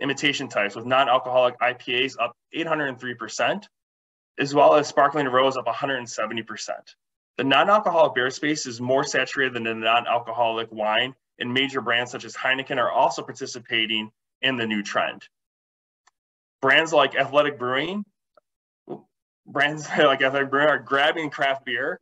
imitation types, with non-alcoholic IPAs up 803%, as well as sparkling rose up 170%. The non-alcoholic beer space is more saturated than the non-alcoholic wine, and major brands such as Heineken are also participating in the new trend. Brands like Athletic Brewing are grabbing craft beer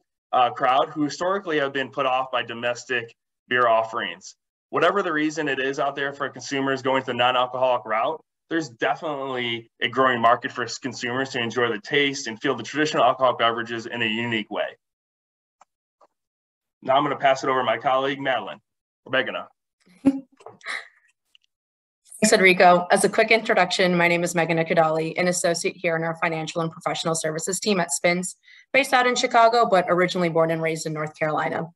crowd who historically have been put off by domestic beer offerings. Whatever the reason it is out there for consumers going to the non-alcoholic route, there's definitely a growing market for consumers to enjoy the taste and feel the traditional alcoholic beverages in a unique way. Now I'm going to pass it over to my colleague, Madeline, or Meghana. Thanks, Enrico. As a quick introduction, my name is Meghana Kadali, an associate here in our financial and professional services team at Spins, based out in Chicago, but originally born and raised in North Carolina.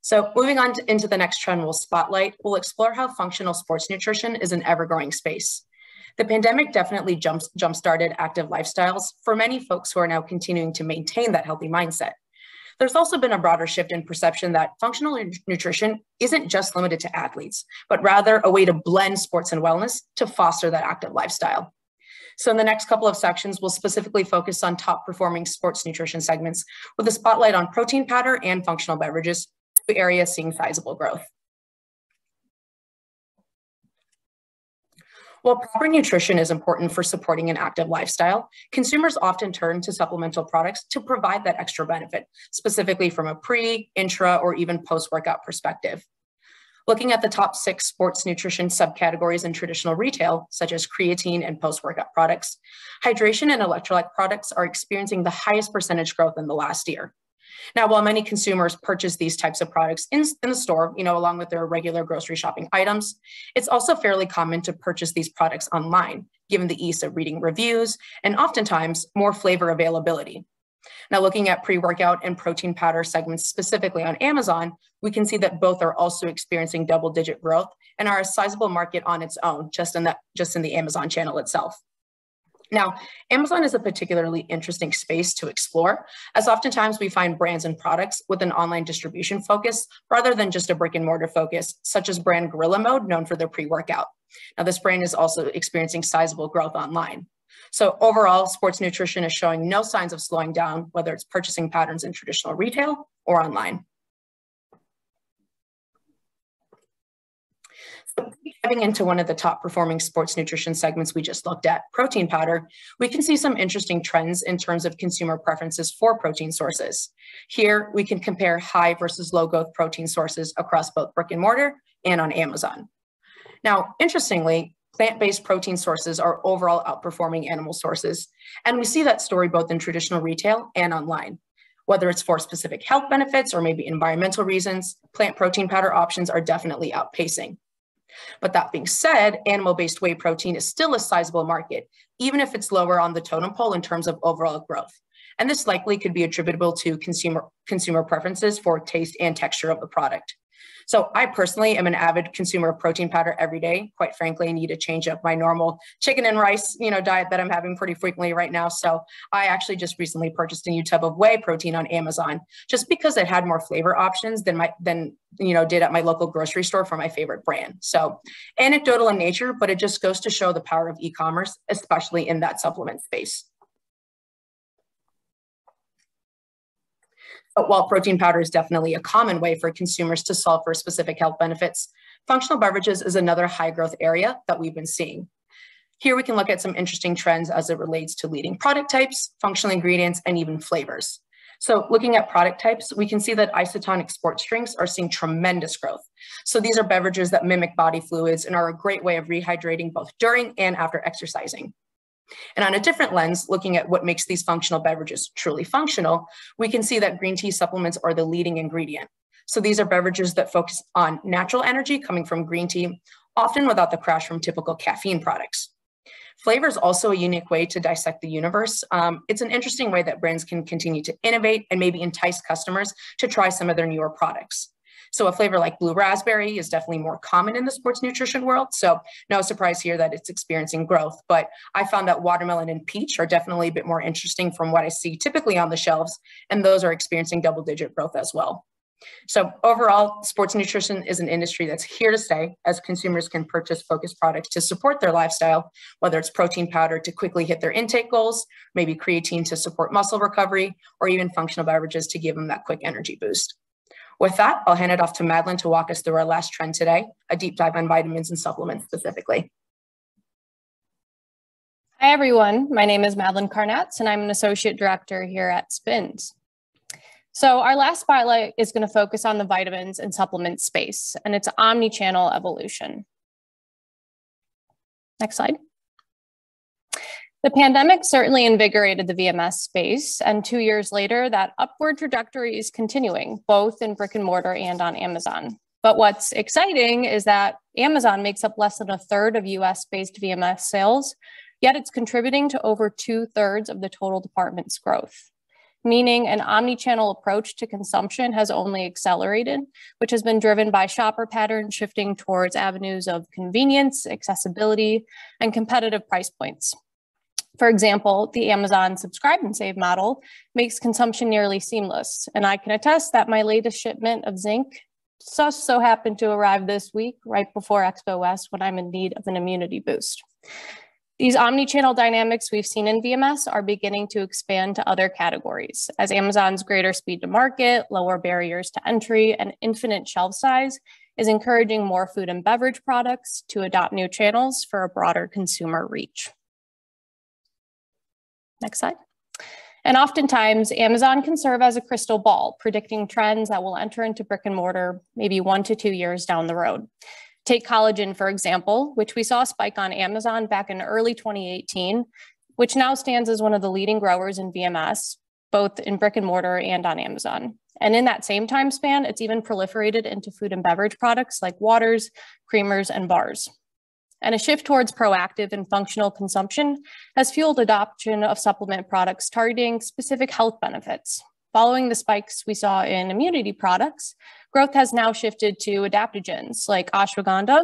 So moving on into the next trend we'll spotlight, we'll explore how functional sports nutrition is an ever-growing space. The pandemic definitely jump-started active lifestyles for many folks who are now continuing to maintain that healthy mindset. There's also been a broader shift in perception that functional nutrition isn't just limited to athletes, but rather a way to blend sports and wellness to foster that active lifestyle. So in the next couple of sections, we'll specifically focus on top performing sports nutrition segments with a spotlight on protein powder and functional beverages, two areas seeing sizable growth. While proper nutrition is important for supporting an active lifestyle, consumers often turn to supplemental products to provide that extra benefit, specifically from a pre, intra, or even post-workout perspective. Looking at the top 6 sports nutrition subcategories in traditional retail, such as creatine and post-workout products, hydration and electrolyte products are experiencing the highest percentage growth in the last year. Now, while many consumers purchase these types of products in the store, along with their regular grocery shopping items, it's also fairly common to purchase these products online, given the ease of reading reviews and oftentimes more flavor availability. Now, looking at pre-workout and protein powder segments specifically on Amazon, we can see that both are also experiencing double-digit growth and are a sizable market on its own, just in the Amazon channel itself. Now, Amazon is a particularly interesting space to explore, as oftentimes we find brands and products with an online distribution focus rather than just a brick and mortar focus, such as brand Gorilla Mode, known for their pre-workout. Now, this brand is also experiencing sizable growth online. So overall, sports nutrition is showing no signs of slowing down, whether it's purchasing patterns in traditional retail or online. Diving into one of the top performing sports nutrition segments we just looked at, protein powder, we can see some interesting trends in terms of consumer preferences for protein sources. Here, we can compare high versus low growth protein sources across both brick and mortar and on Amazon. Now, interestingly, plant-based protein sources are overall outperforming animal sources, and we see that story both in traditional retail and online. Whether it's for specific health benefits or maybe environmental reasons, plant protein powder options are definitely outpacing. But that being said, animal-based whey protein is still a sizable market, even if it's lower on the totem pole in terms of overall growth. And this likely could be attributable to consumer preferences for taste and texture of the product. So I personally am an avid consumer of protein powder every day. Quite frankly, I need to change up my normal chicken and rice, diet that I'm having pretty frequently right now. So I actually just recently purchased a new tub of whey protein on Amazon, just because it had more flavor options than did at my local grocery store for my favorite brand. So anecdotal in nature, but it just goes to show the power of e-commerce, especially in that supplement space. But while protein powder is definitely a common way for consumers to solve for specific health benefits, functional beverages is another high growth area that we've been seeing. Here we can look at some interesting trends as it relates to leading product types, functional ingredients, and even flavors. So looking at product types, we can see that isotonic sports drinks are seeing tremendous growth. So these are beverages that mimic body fluids and are a great way of rehydrating both during and after exercising. And on a different lens, looking at what makes these functional beverages truly functional, we can see that green tea supplements are the leading ingredient. So these are beverages that focus on natural energy coming from green tea, often without the crash from typical caffeine products. Flavor is also a unique way to dissect the universe. It's an interesting way that brands can continue to innovate and maybe entice customers to try some of their newer products. So a flavor like blue raspberry is definitely more common in the sports nutrition world. So no surprise here that it's experiencing growth, but I found that watermelon and peach are definitely a bit more interesting from what I see typically on the shelves, and those are experiencing double-digit growth as well. So overall, sports nutrition is an industry that's here to stay, as consumers can purchase focused products to support their lifestyle, whether it's protein powder to quickly hit their intake goals, maybe creatine to support muscle recovery, or even functional beverages to give them that quick energy boost. With that, I'll hand it off to Madeline to walk us through our last trend today, a deep dive on vitamins and supplements specifically. Hi, everyone. My name is Madeline Karnatz, and I'm an associate director here at SPINS. So our last spotlight is going to focus on the vitamins and supplements space and its omni-channel evolution. Next slide. The pandemic certainly invigorated the VMS space, and 2 years later, that upward trajectory is continuing, both in brick and mortar and on Amazon. But what's exciting is that Amazon makes up less than 1/3 of US-based VMS sales, yet it's contributing to over 2/3 of the total department's growth, meaning an omni-channel approach to consumption has only accelerated, which has been driven by shopper patterns shifting towards avenues of convenience, accessibility, and competitive price points. For example, the Amazon subscribe and save model makes consumption nearly seamless. And I can attest that my latest shipment of zinc just so happened to arrive this week, right before Expo West, when I'm in need of an immunity boost. These omni-channel dynamics we've seen in VMS are beginning to expand to other categories, as Amazon's greater speed to market, lower barriers to entry, and infinite shelf size is encouraging more food and beverage products to adopt new channels for a broader consumer reach. Next slide. And oftentimes, Amazon can serve as a crystal ball, predicting trends that will enter into brick and mortar maybe 1 to 2 years down the road. Take collagen, for example, which we saw spike on Amazon back in early 2018, which now stands as one of the leading growers in VMS, both in brick and mortar and on Amazon. And in that same time span, it's even proliferated into food and beverage products like waters, creamers, and bars. And a shift towards proactive and functional consumption has fueled adoption of supplement products targeting specific health benefits. Following the spikes we saw in immunity products, growth has now shifted to adaptogens like ashwagandha,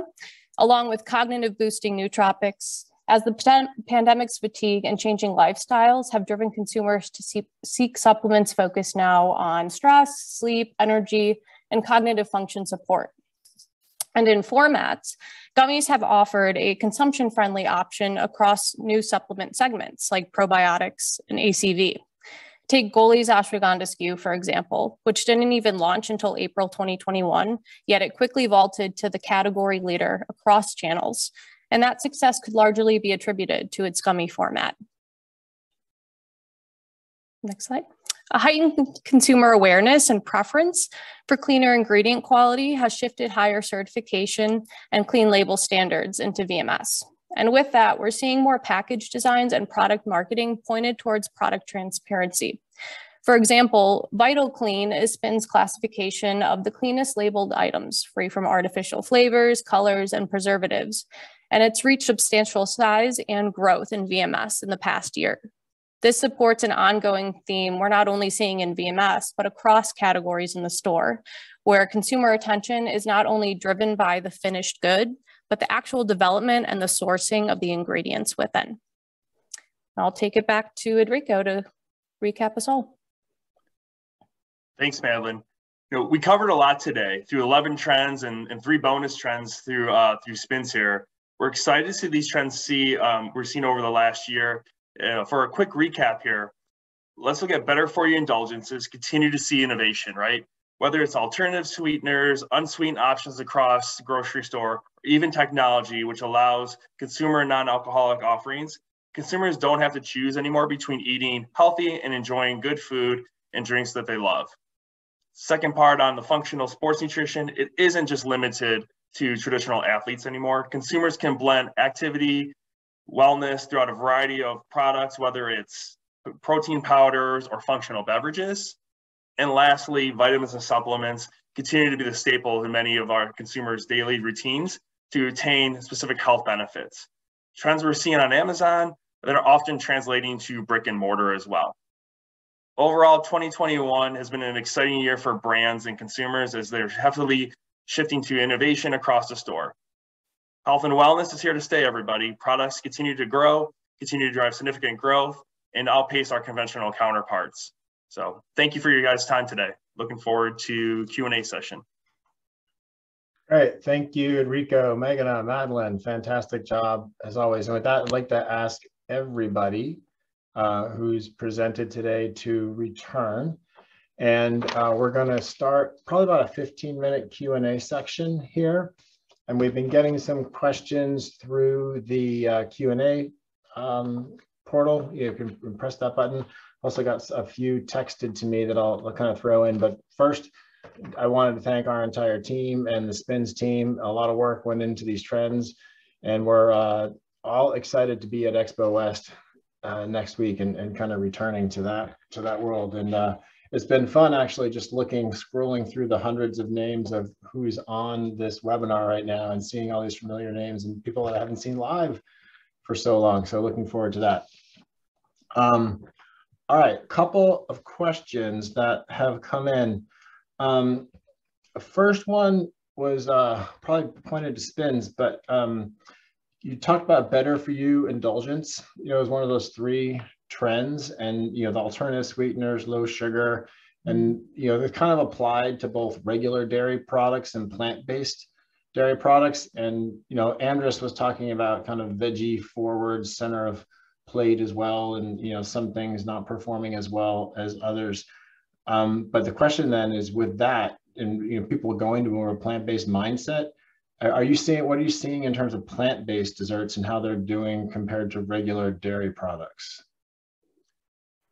along with cognitive boosting nootropics, as the pandemic's fatigue and changing lifestyles have driven consumers to seek supplements focused now on stress, sleep, energy, and cognitive function support. And in formats, gummies have offered a consumption-friendly option across new supplement segments like probiotics and ACV. Take Goli's ashwagandha SKU, for example, which didn't even launch until April 2021, yet it quickly vaulted to the category leader across channels. And that success could largely be attributed to its gummy format. Next slide. A heightened consumer awareness and preference for cleaner ingredient quality has shifted higher certification and clean label standards into VMS. And with that, we're seeing more package designs and product marketing pointed towards product transparency. For example, Vital Clean is Spin's classification of the cleanest labeled items, free from artificial flavors, colors, and preservatives. And it's reached substantial size and growth in VMS in the past year. This supports an ongoing theme we're not only seeing in VMS, but across categories in the store, where consumer attention is not only driven by the finished good, but the actual development and the sourcing of the ingredients within. I'll take it back to Enrico to recap us all. Thanks, Madeline. We covered a lot today through 11 trends and 3 bonus trends through spins here. We're excited to see these trends we're seeing over the last year. For a quick recap here, let's look at better for you indulgences, continue to see innovation, right? Whether it's alternative sweeteners, unsweetened options across the grocery store, or even technology, which allows consumer and non-alcoholic offerings. Consumers don't have to choose anymore between eating healthy and enjoying good food and drinks that they love. Second part on the functional sports nutrition, it isn't just limited to traditional athletes anymore. Consumers can blend activity, wellness throughout a variety of products, whether it's protein powders or functional beverages. And lastly, vitamins and supplements continue to be the staple in many of our consumers' daily routines to attain specific health benefits. Trends we're seeing on Amazon that are often translating to brick and mortar as well. Overall, 2021 has been an exciting year for brands and consumers as they're heavily shifting to innovation across the store. Health and wellness is here to stay, everybody. Products continue to grow, continue to drive significant growth, and outpace our conventional counterparts. So thank you for your guys' time today. Looking forward to Q&A session. Great, thank you, Enrico, Meghana, Madeline, fantastic job as always. And with that, I'd like to ask everybody who's presented today to return. And we're gonna start probably about a 15-minute Q&A section here. And we've been getting some questions through the Q&A portal. You can press that button. Also got a few texted to me that I'll kind of throw in. But first, I wanted to thank our entire team and the Spins team. A lot of work went into these trends. And we're all excited to be at Expo West next week and kind of returning to that world. And it's been fun actually just scrolling through the hundreds of names of who's on this webinar right now and seeing all these familiar names and people that I haven't seen live for so long. So looking forward to that. All right, a couple of questions that have come in. The first one was probably pointed to Spins, but you talked about better for you indulgence, as one of those 3 trends, and the alternative sweeteners, low sugar, and they're kind of applied to both regular dairy products and plant-based dairy products. And Andres was talking about kind of veggie forward, center of plate as well, and some things not performing as well as others. But the question then is, with that, and people going to more of a plant-based mindset, what are you seeing in terms of plant-based desserts and how they're doing compared to regular dairy products?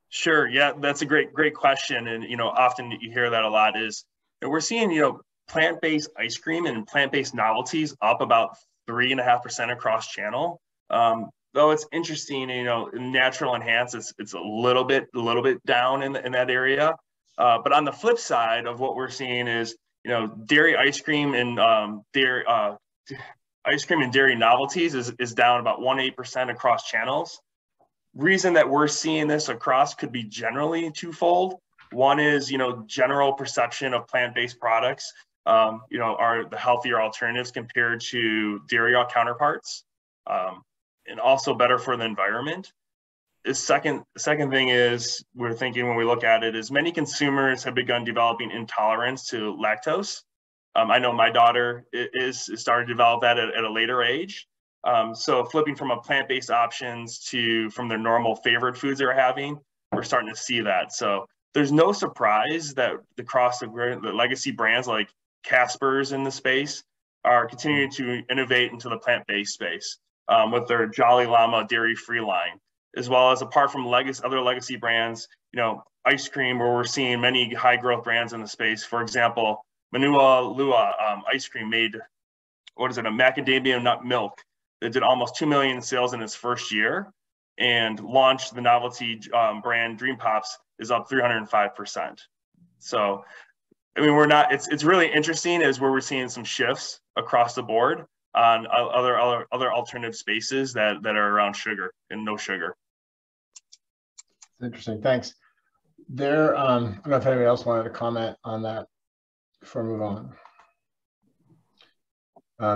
Sure. Yeah, that's a great question. And, often you hear that a lot is that we're seeing, plant-based ice cream and plant-based novelties up about 3.5% across channel. Though it's interesting, natural enhance, it's a little bit down in that area. But on the flip side of what we're seeing is, dairy ice cream and dairy novelties is down about 1.8% across channels. Reason that we're seeing this across could be generally twofold. One is, general perception of plant-based products, are the healthier alternatives compared to dairy counterparts, and also better for the environment. The second thing is, we're thinking when we look at it is many consumers have begun developing intolerance to lactose. I know my daughter is starting to develop that at a later age. So flipping from a plant-based options from their normal favorite foods they're having, we're starting to see that. So there's no surprise that the legacy brands like Casper's in the space are continuing to innovate into the plant-based space with their Jolly Llama dairy-free line, as well as apart from other legacy brands, ice cream, where we're seeing many high growth brands in the space. For example, Manua Lua ice cream made, a macadamia nut milk that did almost 2 million in sales in its first year, and launched the novelty brand Dream Pops is up 305%. So, I mean, we're not, it's really interesting as where we're seeing some shifts across the board on other alternative spaces that are around sugar and no sugar. Interesting, thanks. There, I don't know if anybody else wanted to comment on that before I move on.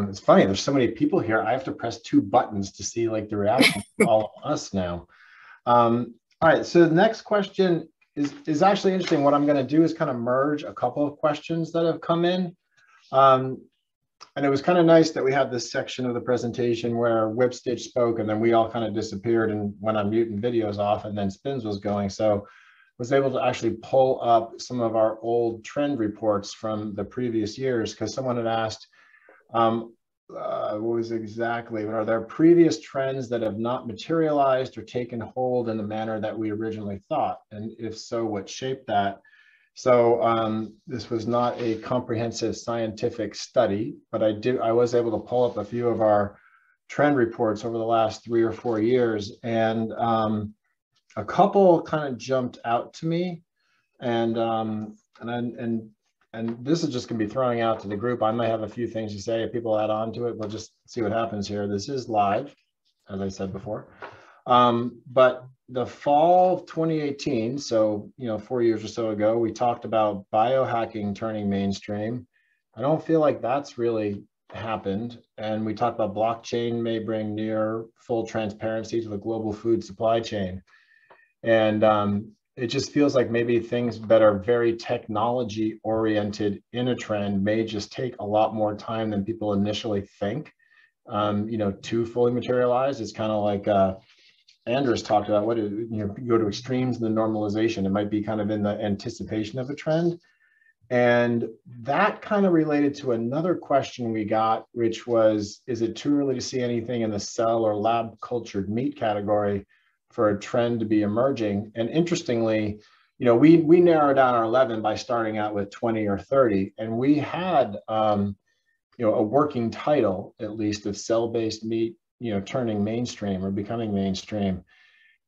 It's funny, there's so many people here. I have to press 2 buttons to see like the reaction to all of us now. All right, so the next question is actually interesting. What I'm going to do is kind of merge a couple of questions that have come in. And it was kind of nice that we had this section of the presentation where Whipstitch spoke and then we all kind of disappeared and went on mute and videos off, and then Spins was going. So I was able to actually pull up some of our old trend reports from the previous years, because someone had asked, what was exactly, are there previous trends that have not materialized or taken hold in the manner that we originally thought? And if so, what shaped that? So this was not a comprehensive scientific study, but I was able to pull up a few of our trend reports over the last 3 or 4 years, and a couple kind of jumped out to me, and this is just going to be throwing out to the group. I might have a few things to say. If people add on to it, we'll just see what happens here. This is live, as I said before. But the fall of 2018, so 4 years or so ago, we talked about biohacking turning mainstream. I don't feel like that's really happened. And we talked about blockchain may bring near full transparency to the global food supply chain. And it just feels like maybe things that are very technology oriented in a trend may just take a lot more time than people initially think, to fully materialize. It's kind of like Andrews talked about, you go to extremes in the normalization. It might be kind of in the anticipation of a trend. And that kind of related to another question we got, which was, is it too early to see anything in the cell or lab cultured meat category for a trend to be emerging? And interestingly, we narrowed down our 11 by starting out with 20 or 30, and we had a working title, at least, of cell-based meat turning mainstream or becoming mainstream.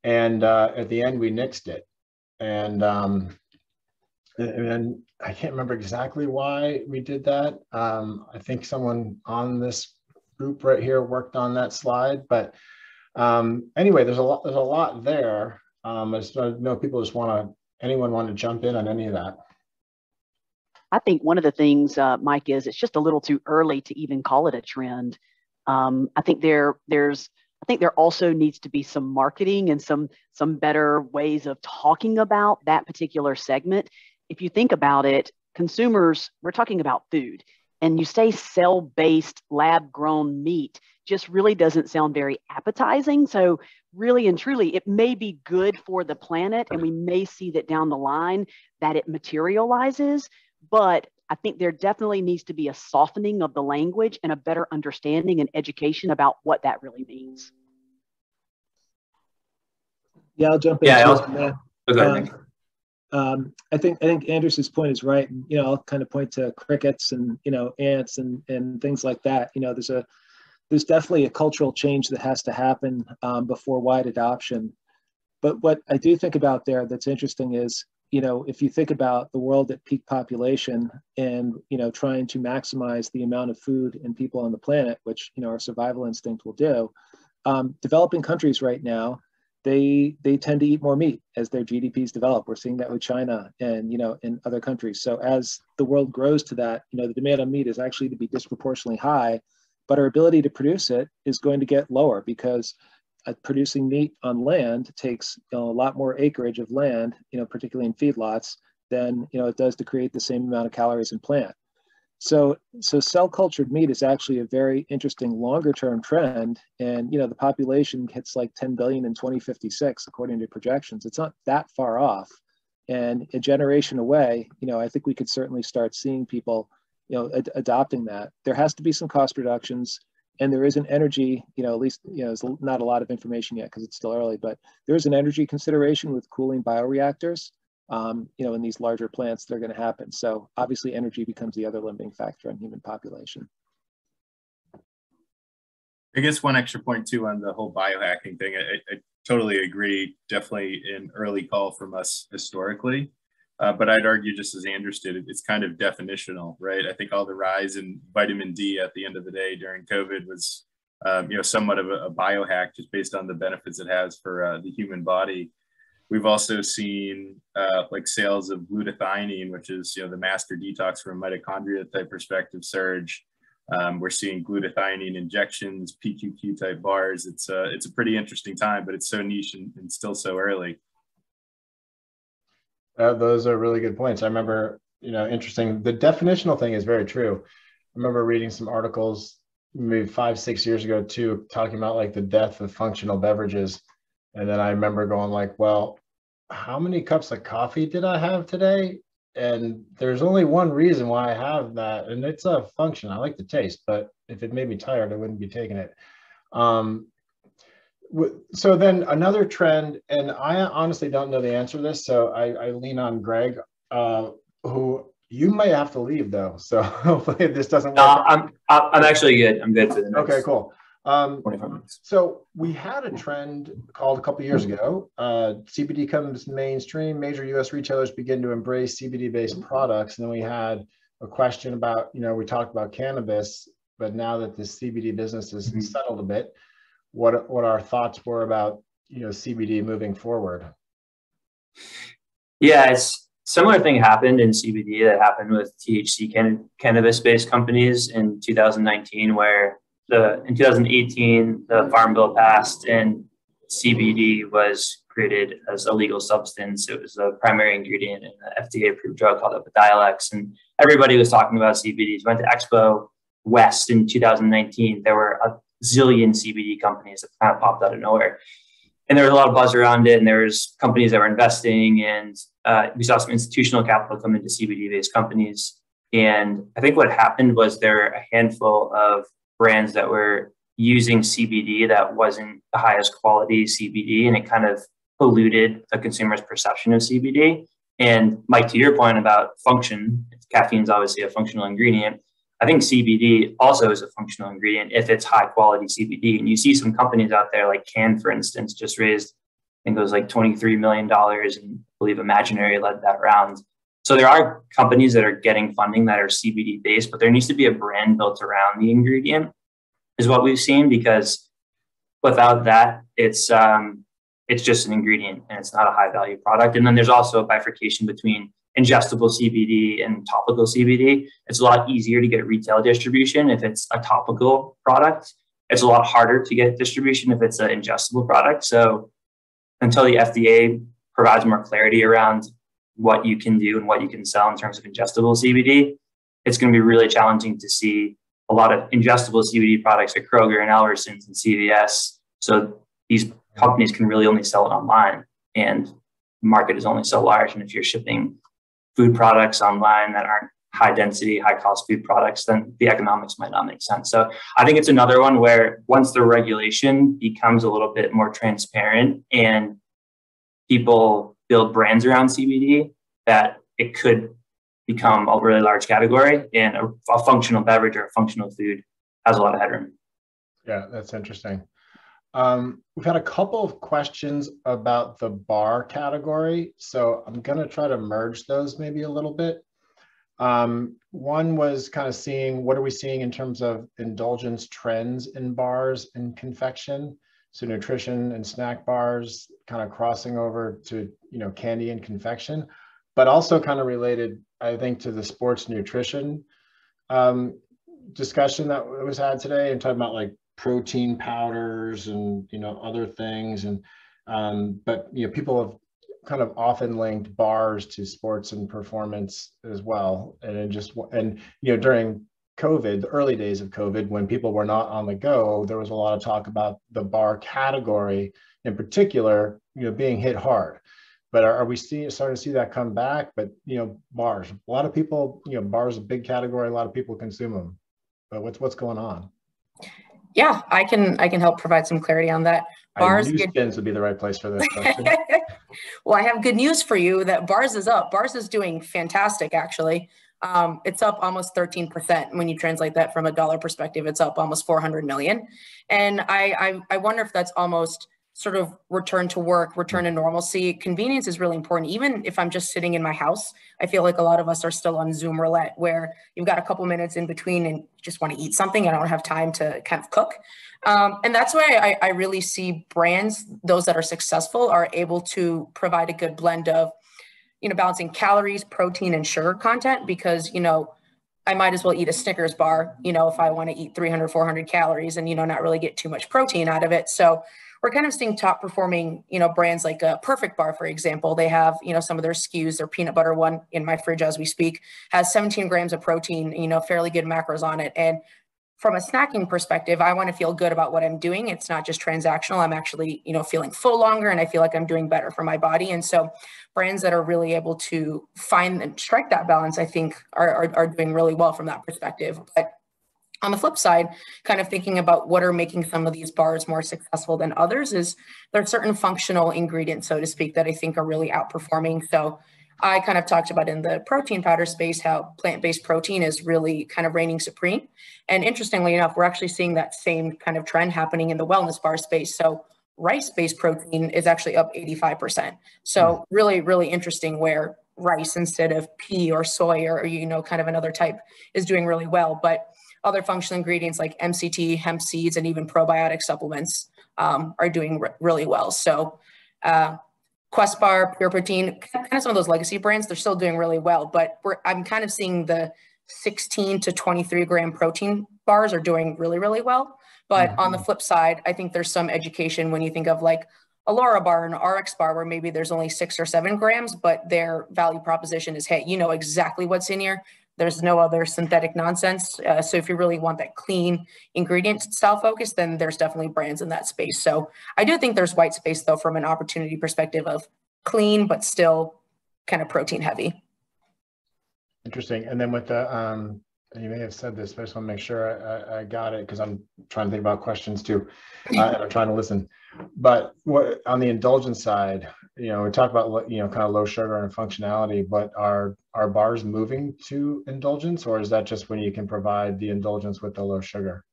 And at the end, we nixed it. And I can't remember exactly why we did that. I think someone on this group right here worked on that slide. But anyway, there's a lot there. I just know people just anyone want to jump in on any of that? I think one of the things, Mike, is it's just a little too early to even call it a trend. I think there also needs to be some marketing and some better ways of talking about that particular segment. If you think about it, consumers, we're talking about food, and you say cell-based lab-grown meat just really doesn't sound very appetizing. So really and truly, it may be good for the planet, and we may see that down the line that it materializes, but I think there definitely needs to be a softening of the language and a better understanding and education about what that really means. Yeah, I'll jump in. Yeah, I think Andrews's point is right. I'll kind of point to crickets and ants and things like that. There's definitely a cultural change that has to happen before wide adoption. But what I do think about there that's interesting is, if you think about the world at peak population and, trying to maximize the amount of food and people on the planet, which, our survival instinct will do, developing countries right now, they tend to eat more meat as their GDPs develop. We're seeing that with China and, in other countries. So as the world grows to that, the demand on meat is actually to be disproportionately high, but our ability to produce it is going to get lower because producing meat on land takes a lot more acreage of land, particularly in feedlots, than it does to create the same amount of calories in plant. So cell cultured meat is actually a very interesting longer term trend. And the population hits like 10 billion in 2056, according to projections. It's not that far off. And a generation away, I think we could certainly start seeing people, adopting that. There has to be some cost reductions. And there is an energy, at least, there's not a lot of information yet because it's still early, but there's an energy consideration with cooling bioreactors, in these larger plants that are going to happen. So obviously energy becomes the other limiting factor on human population. I guess one extra point too on the whole biohacking thing. Totally agree. Definitely an early call from us historically. But I'd argue, just as Anders did, it's kind of definitional, right? I think all the rise in vitamin D at the end of the day during COVID was, somewhat of a biohack just based on the benefits it has for the human body. We've also seen like sales of glutathione, which is, the master detox from a mitochondria type perspective, surge. We're seeing glutathione injections, PQQ type bars. It's a pretty interesting time, but it's so niche and still so early. Those are really good points. I remember, interesting. The definitional thing is very true. I remember reading some articles maybe 5-6 years ago too, talking about like the death of functional beverages. And then I remember going like, well, how many cups of coffee did I have today? And there's only one reason why I have that, and it's a function. I like the taste, but if it made me tired, I wouldn't be taking it. So then another trend, and I honestly don't know the answer to this, so I lean on Greg, who you might have to leave though. So hopefully this doesn't work. No, I'm actually good. I'm good for the next. Okay, cool. 25 minutes. So we had a trend called a couple years ago. CBD comes mainstream. Major U.S. retailers begin to embrace CBD-based products. And then we had a question about, we talked about cannabis, but now that the CBD business has settled a bit, what our thoughts were about, CBD moving forward. Yeah, it's similar thing happened in CBD that happened with THC cannabis-based companies in 2019, where in 2018, the Farm Bill passed and CBD was created as a legal substance. It was a primary ingredient in an FDA-approved drug called Epidiolex, and everybody was talking about CBDs. Went to Expo West in 2019. There were a zillion CBD companies that kind of popped out of nowhere. And there was a lot of buzz around it, and there was companies that were investing, and we saw some institutional capital come into CBD-based companies. And I think what happened was there were a handful of brands that were using CBD that wasn't the highest quality CBD, and it kind of polluted the consumer's perception of CBD. And Mike, to your point about function, caffeine is obviously a functional ingredient. I think CBD also is a functional ingredient if it's high quality CBD. And you see some companies out there like Cann, for instance, just raised, I think it was like $23 million, and I believe Imaginary led that round. So there are companies that are getting funding that are CBD based, but there needs to be a brand built around the ingredient, is what we've seen, because without that, it's just an ingredient and it's not a high value product. And then there's also a bifurcation between ingestible CBD and topical CBD. It's a lot easier to get retail distribution if it's a topical product. It's a lot harder to get distribution if it's an ingestible product. So until the FDA provides more clarity around what you can do and what you can sell in terms of ingestible CBD, it's going to be really challenging to see a lot of ingestible CBD products at Kroger and Albertsons and CVS. So these companies can really only sell it online, and the market is only so large. And if you're shipping food products online that aren't high density, high cost food products, then the economics might not make sense. So I think it's another one where once the regulation becomes a little bit more transparent and people build brands around CBD, that it could become a really large category, and a functional beverage or a functional food has a lot of headroom. Yeah, that's interesting. We've had a couple of questions about the bar category, so I'm going to try to merge those maybe a little bit. One was kind of seeing what are we seeing in terms of indulgence trends in bars and confection. So nutrition and snack bars kind of crossing over to, candy and confection, but also kind of related, I think, to the sports nutrition discussion that was had today, and talking about like protein powders and, other things. And, but, people have kind of often linked bars to sports and performance as well. And during COVID, the early days of COVID, when people were not on the go, there was a lot of talk about the bar category in particular, being hit hard. But are we starting to see that come back? But, bars, a lot of people, bars are a big category. A lot of people consume them. But what's going on? Yeah, I can help provide some clarity on that. Bars, I knew Skins would be the right place for this question. Well, I have good news for you that bars is up. Bars is doing fantastic, actually. It's up almost 13%. When you translate that from a dollar perspective, it's up almost 400 million. And I wonder if that's almost sort of return to work, return to normalcy, convenience is really important. Even if I'm just sitting in my house, I feel like a lot of us are still on Zoom roulette, where you've got a couple minutes in between and you just want to eat something and I don't have time to kind of cook. And that's why I really see brands, those that are successful, are able to provide a good blend of, balancing calories, protein, and sugar content, because, I might as well eat a Snickers bar, if I want to eat 300, 400 calories and, not really get too much protein out of it. So we're kind of seeing top performing, brands like a Perfect Bar, for example. They have, some of their SKUs, their peanut butter one in my fridge as we speak, has 17 grams of protein, fairly good macros on it. And from a snacking perspective, I want to feel good about what I'm doing. It's not just transactional. I'm actually, feeling full longer, and I feel like I'm doing better for my body. And so brands that are really able to find and strike that balance, I think are doing really well from that perspective. But on the flip side, kind of thinking about what are making some of these bars more successful than others is there are certain functional ingredients, so to speak, that I think are really outperforming. So I kind of talked about in the protein powder space how plant-based protein is really kind of reigning supreme. And interestingly enough, we're actually seeing that same kind of trend happening in the wellness bar space. So rice-based protein is actually up 85%. So really, really interesting, where rice instead of pea or soy or, kind of another type is doing really well. But other functional ingredients like MCT, hemp seeds, and even probiotic supplements are doing really well. So Quest Bar, Pure Protein, kind of some of those legacy brands, they're still doing really well. But I'm kind of seeing the 16 to 23 gram protein bars are doing really, really well. But on the flip side, I think there's some education when you think of like a Laura bar and RX bar, where maybe there's only 6 or 7 grams, but their value proposition is, hey, you know exactly what's in here. There's no other synthetic nonsense. So if you really want that clean ingredient style focus, then there's definitely brands in that space. So I do think there's white space, though, from an opportunity perspective of clean, but still kind of protein heavy. Interesting. And then with the, you may have said this, but I just want to make sure I got it, because I'm trying to think about questions too, and I'm trying to listen. But what on the indulgence side, we talk about, kind of low sugar and functionality, but are bars moving to indulgence, or is that just when you can provide the indulgence with the low sugar?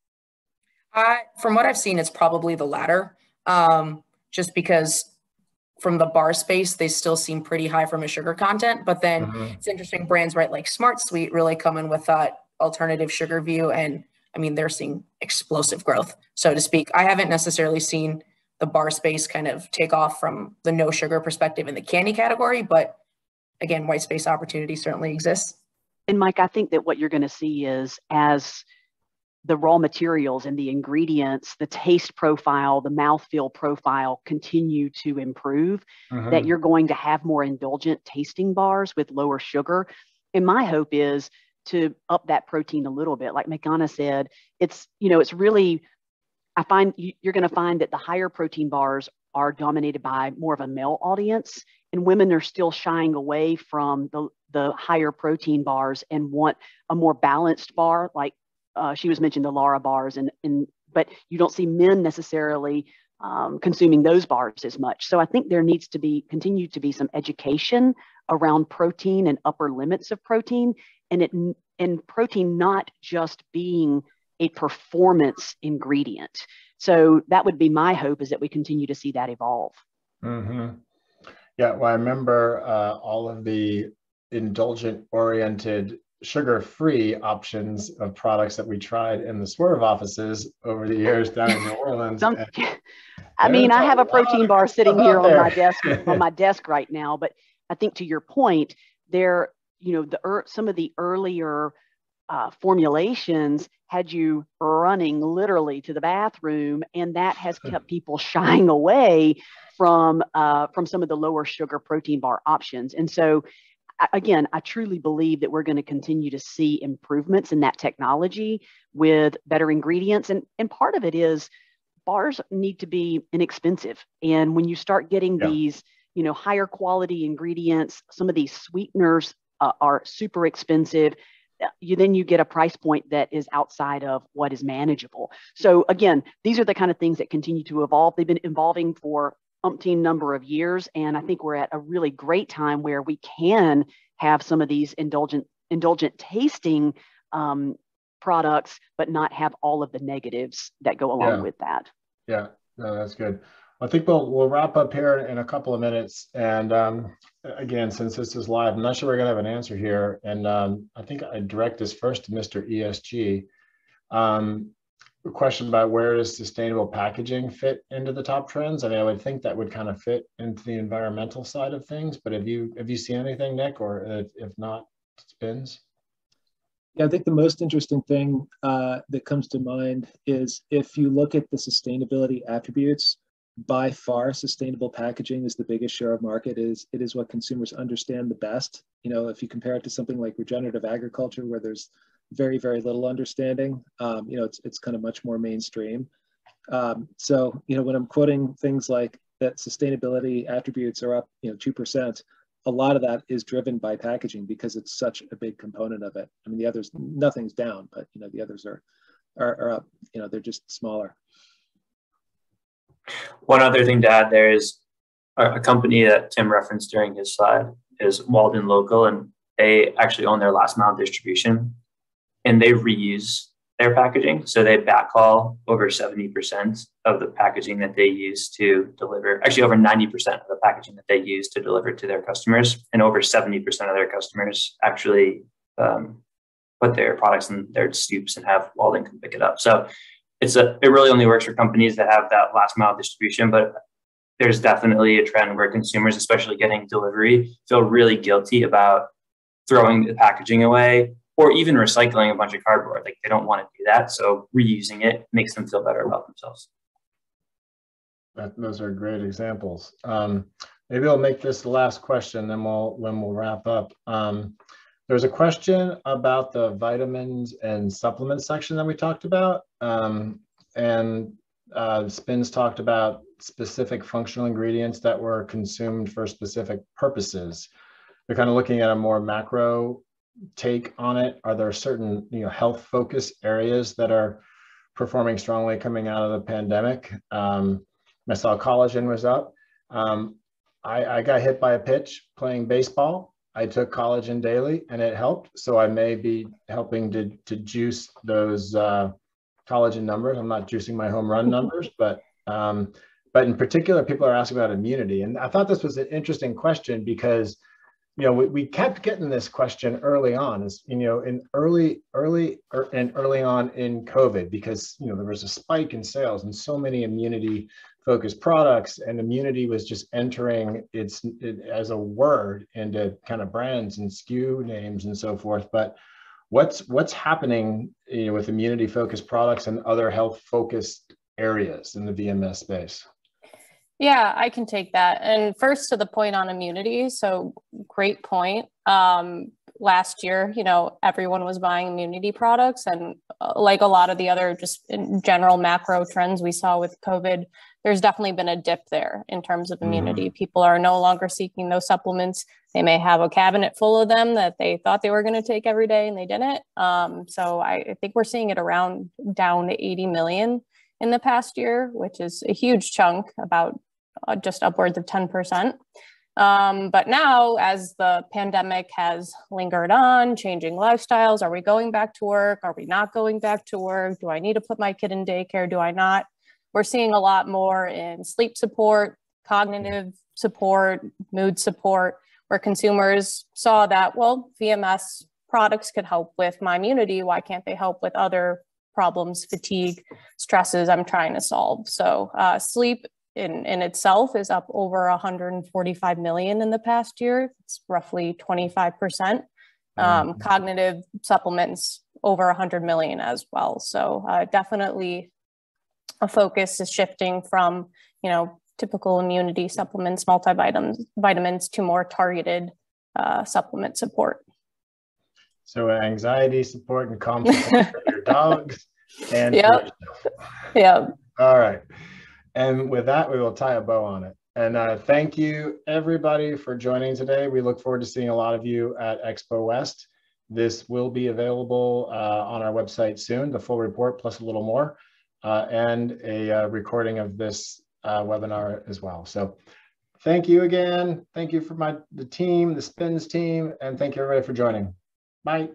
From what I've seen, it's probably the latter, just because from the bar space, they still seem pretty high from a sugar content. But then it's interesting, brands, right, like Smart Sweet really come in with that alternative sugar view. And I mean, they're seeing explosive growth, so to speak. I haven't necessarily seen the bar space kind of take off from the no sugar perspective in the candy category, but again, white space opportunity certainly exists. And Mike, I think that what you're going to see is, as the raw materials and the ingredients, the taste profile, the mouthfeel profile continue to improve, that you're going to have more indulgent tasting bars with lower sugar. And my hope is to up that protein a little bit. Like Makana said, it's really, I find you're going to find that the higher protein bars are dominated by more of a male audience, and women are still shying away from the higher protein bars and want a more balanced bar, like she was mentioning the Laura bars, but you don't see men necessarily consuming those bars as much. So I think there needs to continue to be some education around protein and upper limits of protein, and protein not just being a performance ingredient. So that would be my hope, is that we continue to see that evolve. Yeah, well, I remember all of the indulgent-oriented sugar-free options of products that we tried in the Swerve offices over the years down in New Orleans. I mean, I have a protein bar sitting here on my desk right now, but I think, to your point, there, some of the earlier formulations had you running literally to the bathroom, and that has kept people shying away from some of the lower sugar protein bar options. And so, again, I truly believe that we're going to continue to see improvements in that technology with better ingredients. And part of it is bars need to be inexpensive. And when you start getting these, higher quality ingredients, some of these sweeteners are super expensive. Then you get a price point that is outside of what is manageable. So again, these are the kind of things that continue to evolve. They've been evolving for umpteen number of years. And I think we're at a really great time where we can have some of these indulgent tasting products, but not have all of the negatives that go along with that. Yeah, no, that's good. I think we'll wrap up here in a couple of minutes. And again, since this is live, I'm not sure we're going to have an answer here. And I think I direct this first to Mr. ESG. A question about where does sustainable packaging fit into the top trends? I mean, I would think that would kind of fit into the environmental side of things. But have you seen anything, Nick, or if not, Spins? Yeah, I think the most interesting thing that comes to mind is if you look at the sustainability attributes, by far sustainable packaging is the biggest share of market. It is what consumers understand the best. You know, if you compare it to something like regenerative agriculture, where there's very, very little understanding, you know, it's kind of much more mainstream. So, you know, when I'm quoting things like that sustainability attributes are up, you know, 2%, a lot of that is driven by packaging because it's such a big component of it. I mean, the others, nothing's down, but, you know, the others are up, you know, they're just smaller. One other thing to add there is a company that Tim referenced during his slide is Walden Local, and they actually own their last mile distribution, and they reuse their packaging. So they backhaul over 70% of the packaging that they use to deliver, actually over 90% of the packaging that they use to deliver to their customers, and over 70% of their customers actually put their products in their scoops and have Walden come pick it up. So it really only works for companies that have that last mile distribution, but there's definitely a trend where consumers, especially getting delivery, feel really guilty about throwing the packaging away or even recycling a bunch of cardboard. Like, they don't want to do that. So reusing it makes them feel better about themselves. Those are great examples. Maybe I'll make this the last question, then we'll wrap up. There's a question about the vitamins and supplements section that we talked about. Spins talked about specific functional ingredients that were consumed for specific purposes. They're kind of looking at a more macro take on it. Are there certain, you know, health focus areas that are performing strongly coming out of the pandemic? I saw collagen was up. I got hit by a pitch playing baseball. I took collagen daily and it helped. So I may be helping to juice those collagen numbers. I'm not juicing my home run numbers, but in particular, people are asking about immunity. And I thought this was an interesting question because, you know, we kept getting this question early on, as you know, early on in COVID, because, you know, there was a spike in sales and so many immunity focused products, and immunity was just entering it as a word into kind of brands and SKU names and so forth. But what's happening, you know, with immunity focused products and other health focused areas in the VMS space? Yeah, I can take that. And first, to the point on immunity. So great point. Last year, you know, everyone was buying immunity products, and like a lot of the other just in general macro trends we saw with COVID, there's definitely been a dip there in terms of immunity. People are no longer seeking those supplements. They may have a cabinet full of them that they thought they were going to take every day and they didn't. So I think we're seeing it around down to 80 million in the past year, which is a huge chunk, about just upwards of 10%. But now, as the pandemic has lingered on, changing lifestyles, are we going back to work? Are we not going back to work? Do I need to put my kid in daycare? Do I not? We're seeing a lot more in sleep support, cognitive support, mood support, where consumers saw that, well, VMS products could help with my immunity. Why can't they help with other problems, fatigue, stresses I'm trying to solve? So sleep in itself is up over 145 million in the past year. It's roughly 25%. Cognitive supplements over 100 million as well. So definitely a focus is shifting from, you know, typical immunity supplements, multivitamins to more targeted supplement support. So anxiety support and calm support for your dogs and yep. Yep. All right. And with that, we will tie a bow on it. And thank you, everybody, for joining today. We look forward to seeing a lot of you at Expo West. This will be available on our website soon, the full report plus a little more, and a recording of this webinar as well. So thank you again. Thank you for the team, the Spins team, and thank you, everybody, for joining. Bye.